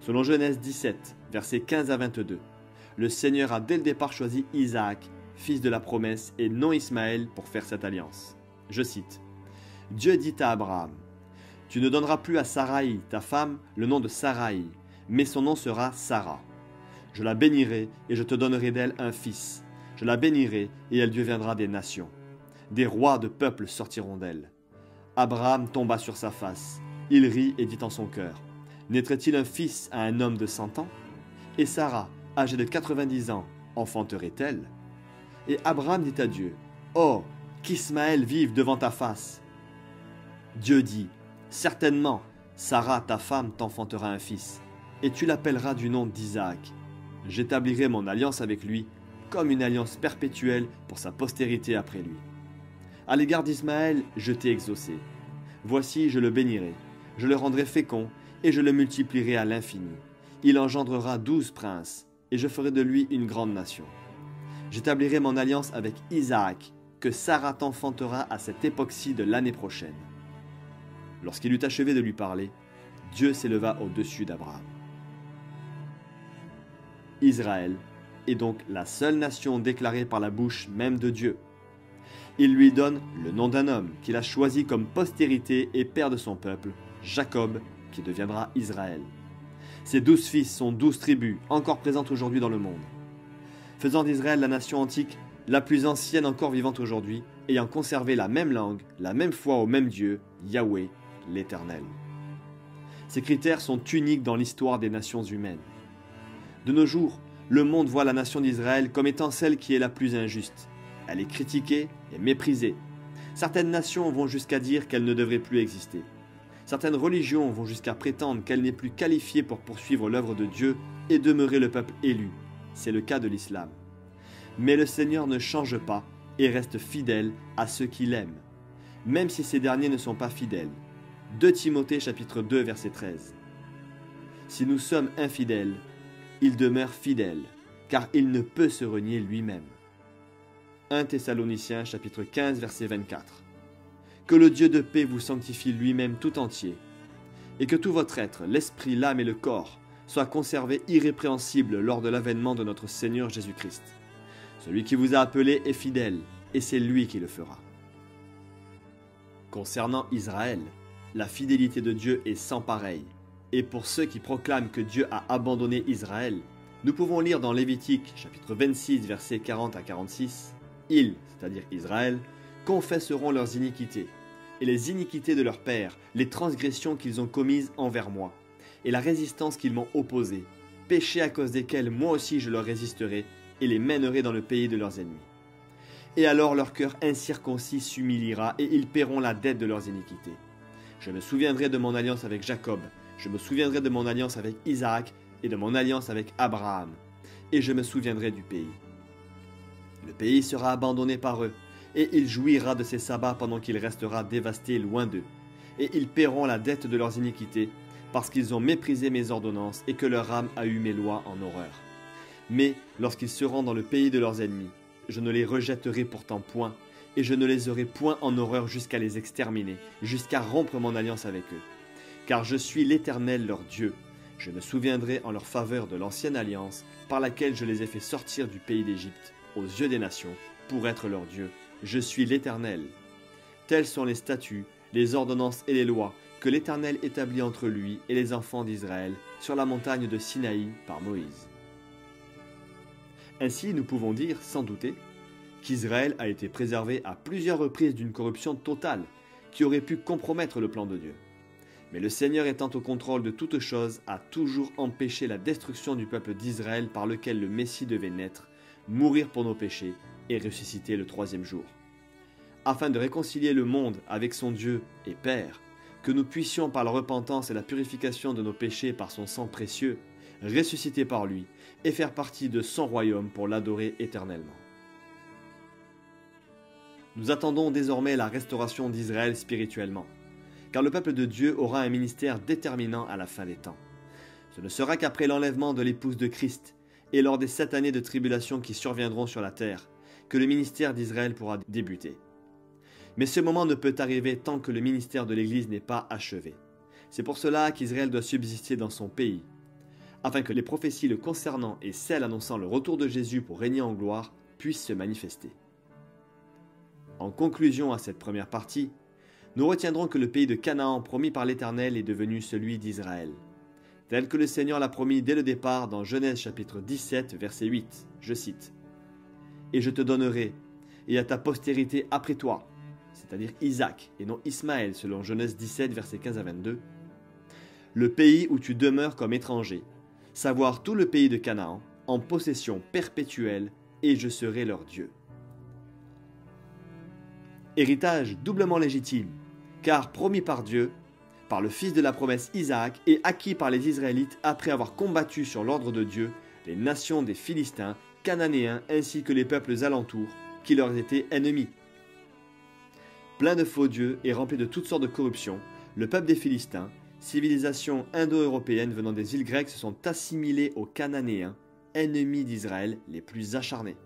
Selon Genèse 17, versets 15 à 22, le Seigneur a dès le départ choisi Isaac, fils de la promesse, et non Ismaël pour faire cette alliance. Je cite, « Dieu dit à Abraham, « Tu ne donneras plus à Saraï, ta femme, le nom de Saraï, mais son nom sera Sarah. Je la bénirai et je te donnerai d'elle un fils. Je la bénirai et elle deviendra des nations. Des rois de peuples sortiront d'elle. » Abraham tomba sur sa face. Il rit et dit en son cœur, « Naîtrait-il un fils à un homme de 100 ans? Et Sarah, âgée de 90 ans, enfanterait-elle? Et Abraham dit à Dieu, « Oh, qu'Ismaël vive devant ta face !» Dieu dit, « Certainement, Sarah, ta femme, t'enfantera un fils, et tu l'appelleras du nom d'Isaac. J'établirai mon alliance avec lui, comme une alliance perpétuelle pour sa postérité après lui. À l'égard d'Ismaël, je t'ai exaucé. Voici, je le bénirai, je le rendrai fécond, et je le multiplierai à l'infini. Il engendrera 12 princes, et je ferai de lui une grande nation. J'établirai mon alliance avec Isaac, que Sarah t'enfantera à cette époque-ci de l'année prochaine. » Lorsqu'il eut achevé de lui parler, Dieu s'éleva au-dessus d'Abraham. Israël est donc la seule nation déclarée par la bouche même de Dieu. Il lui donne le nom d'un homme qu'il a choisi comme postérité et père de son peuple, Jacob, qui deviendra Israël. Ses 12 fils sont 12 tribus, encore présentes aujourd'hui dans le monde, faisant d'Israël la nation antique la plus ancienne encore vivante aujourd'hui, ayant conservé la même langue, la même foi au même Dieu, Yahweh, l'Éternel. Ces critères sont uniques dans l'histoire des nations humaines. De nos jours, le monde voit la nation d'Israël comme étant celle qui est la plus injuste. Elle est critiquée et méprisée. Certaines nations vont jusqu'à dire qu'elle ne devrait plus exister. Certaines religions vont jusqu'à prétendre qu'elle n'est plus qualifiée pour poursuivre l'œuvre de Dieu et demeurer le peuple élu. C'est le cas de l'islam. Mais le Seigneur ne change pas et reste fidèle à ceux qu'il aime, même si ces derniers ne sont pas fidèles. 2 Timothée chapitre 2 verset 13. Si nous sommes infidèles, il demeure fidèle, car il ne peut se renier lui-même. 1 Thessaloniciens chapitre 15 verset 24. Que le Dieu de paix vous sanctifie lui-même tout entier, et que tout votre être, l'esprit, l'âme et le corps, soit conservé irrépréhensible lors de l'avènement de notre Seigneur Jésus-Christ. Celui qui vous a appelé est fidèle, et c'est lui qui le fera. Concernant Israël, la fidélité de Dieu est sans pareil, et pour ceux qui proclament que Dieu a abandonné Israël, nous pouvons lire dans Lévitique, chapitre 26, versets 40 à 46, « Ils, c'est-à-dire Israël, confesseront leurs iniquités, et les iniquités de leurs pères, les transgressions qu'ils ont commises envers moi, et la résistance qu'ils m'ont opposée, péchés à cause desquels moi aussi je leur résisterai, et les mènerai dans le pays de leurs ennemis. Et alors leur cœur incirconcis s'humiliera, et ils paieront la dette de leurs iniquités. Je me souviendrai de mon alliance avec Jacob, je me souviendrai de mon alliance avec Isaac, et de mon alliance avec Abraham, et je me souviendrai du pays. Le pays sera abandonné par eux, et il jouira de ses sabbats pendant qu'il restera dévasté loin d'eux. Et ils paieront la dette de leurs iniquités, parce qu'ils ont méprisé mes ordonnances et que leur âme a eu mes lois en horreur. Mais lorsqu'ils seront dans le pays de leurs ennemis, je ne les rejetterai pourtant point, et je ne les aurai point en horreur jusqu'à les exterminer, jusqu'à rompre mon alliance avec eux. Car je suis l'Éternel leur Dieu. Je me souviendrai en leur faveur de l'ancienne alliance, par laquelle je les ai fait sortir du pays d'Égypte, aux yeux des nations, pour être leur Dieu. Je suis l'Éternel. Tels sont les statuts, les ordonnances et les lois que l'Éternel établit entre lui et les enfants d'Israël sur la montagne de Sinaï par Moïse. Ainsi, nous pouvons dire, sans douter, qu'Israël a été préservé à plusieurs reprises d'une corruption totale qui aurait pu compromettre le plan de Dieu. Mais le Seigneur étant au contrôle de toutes choses a toujours empêché la destruction du peuple d'Israël par lequel le Messie devait naître, mourir pour nos péchés et ressusciter le 3e jour. Afin de réconcilier le monde avec son Dieu et Père, que nous puissions par la repentance et la purification de nos péchés par son sang précieux, ressusciter par lui et faire partie de son royaume pour l'adorer éternellement. Nous attendons désormais la restauration d'Israël spirituellement, car le peuple de Dieu aura un ministère déterminant à la fin des temps. Ce ne sera qu'après l'enlèvement de l'épouse de Christ et lors des 7 années de tribulation qui surviendront sur la terre, que le ministère d'Israël pourra débuter. Mais ce moment ne peut arriver tant que le ministère de l'Église n'est pas achevé. C'est pour cela qu'Israël doit subsister dans son pays, afin que les prophéties le concernant et celles annonçant le retour de Jésus pour régner en gloire puissent se manifester. En conclusion à cette première partie, nous retiendrons que le pays de Canaan promis par l'Éternel est devenu celui d'Israël, tel que le Seigneur l'a promis dès le départ dans Genèse chapitre 17, verset 8, je cite, « Et je te donnerai, et à ta postérité après toi, c'est-à-dire Isaac et non Ismaël selon Genèse 17, verset 15 à 22, le pays où tu demeures comme étranger, savoir tout le pays de Canaan, en possession perpétuelle, et je serai leur Dieu. Héritage doublement légitime, car promis par Dieu, par le fils de la promesse Isaac, et acquis par les Israélites après avoir combattu sur l'ordre de Dieu les nations des Philistins, Cananéens ainsi que les peuples alentours, qui leur étaient ennemis. Plein de faux dieux et rempli de toutes sortes de corruptions, le peuple des Philistins, civilisation indo-européenne venant des îles grecques, se sont assimilés aux Cananéens, ennemis d'Israël les plus acharnés.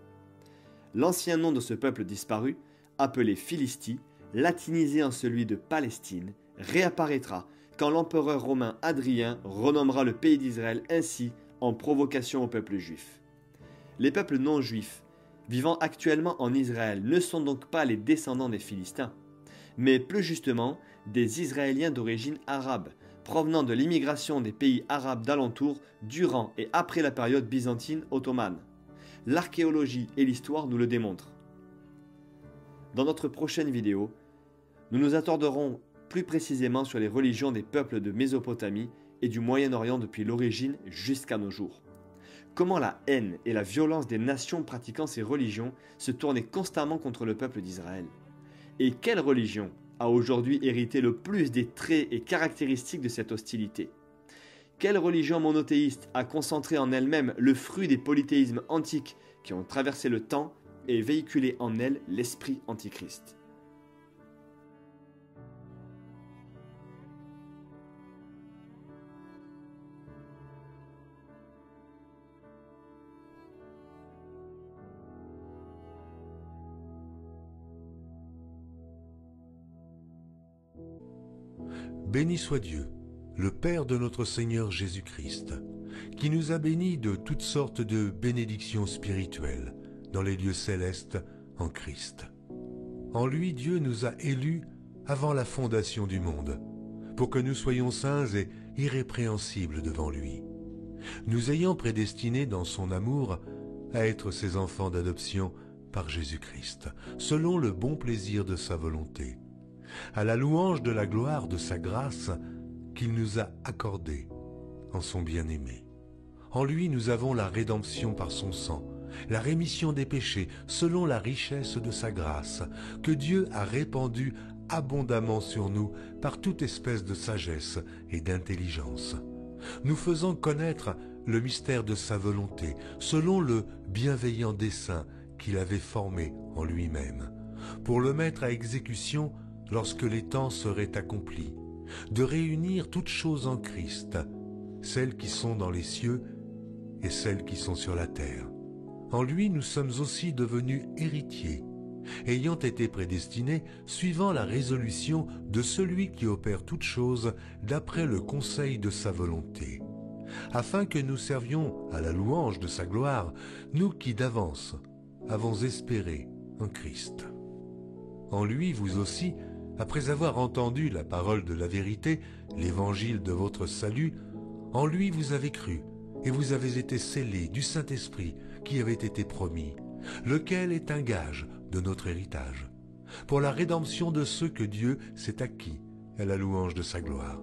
L'ancien nom de ce peuple disparu, appelé Philistie, latinisé en celui de Palestine, réapparaîtra quand l'empereur romain Hadrien renommera le pays d'Israël ainsi en provocation au peuple juif. Les peuples non juifs vivant actuellement en Israël ne sont donc pas les descendants des Philistins, mais plus justement des Israéliens d'origine arabe, provenant de l'immigration des pays arabes d'alentour durant et après la période byzantine ottomane. L'archéologie et l'histoire nous le démontrent. Dans notre prochaine vidéo, nous nous attarderons plus précisément sur les religions des peuples de Mésopotamie et du Moyen-Orient depuis l'origine jusqu'à nos jours. Comment la haine et la violence des nations pratiquant ces religions se tournaient constamment contre le peuple d'Israël. Et quelle religion a aujourd'hui hérité le plus des traits et caractéristiques de cette hostilité? Quelle religion monothéiste a concentré en elle-même le fruit des polythéismes antiques qui ont traversé le temps et véhiculé en elle l'esprit antichrist? Béni soit Dieu, le Père de notre Seigneur Jésus-Christ, qui nous a bénis de toutes sortes de bénédictions spirituelles dans les lieux célestes en Christ. En lui, Dieu nous a élus avant la fondation du monde, pour que nous soyons saints et irrépréhensibles devant lui, nous ayant prédestinés dans son amour à être ses enfants d'adoption par Jésus-Christ, selon le bon plaisir de sa volonté, à la louange de la gloire de sa grâce qu'il nous a accordée en son bien-aimé. En lui nous avons la rédemption par son sang, la rémission des péchés selon la richesse de sa grâce, que Dieu a répandue abondamment sur nous par toute espèce de sagesse et d'intelligence, nous faisant connaître le mystère de sa volonté, selon le bienveillant dessein qu'il avait formé en lui-même, pour le mettre à exécution lorsque les temps seraient accomplis, de réunir toutes choses en Christ, celles qui sont dans les cieux et celles qui sont sur la terre. En lui, nous sommes aussi devenus héritiers, ayant été prédestinés suivant la résolution de celui qui opère toutes choses d'après le conseil de sa volonté, afin que nous servions à la louange de sa gloire, nous qui d'avance avons espéré en Christ. En lui, vous aussi, après avoir entendu la parole de la vérité, l'évangile de votre salut, en lui vous avez cru, et vous avez été scellés du Saint-Esprit qui avait été promis, lequel est un gage de notre héritage, pour la rédemption de ceux que Dieu s'est acquis à la louange de sa gloire.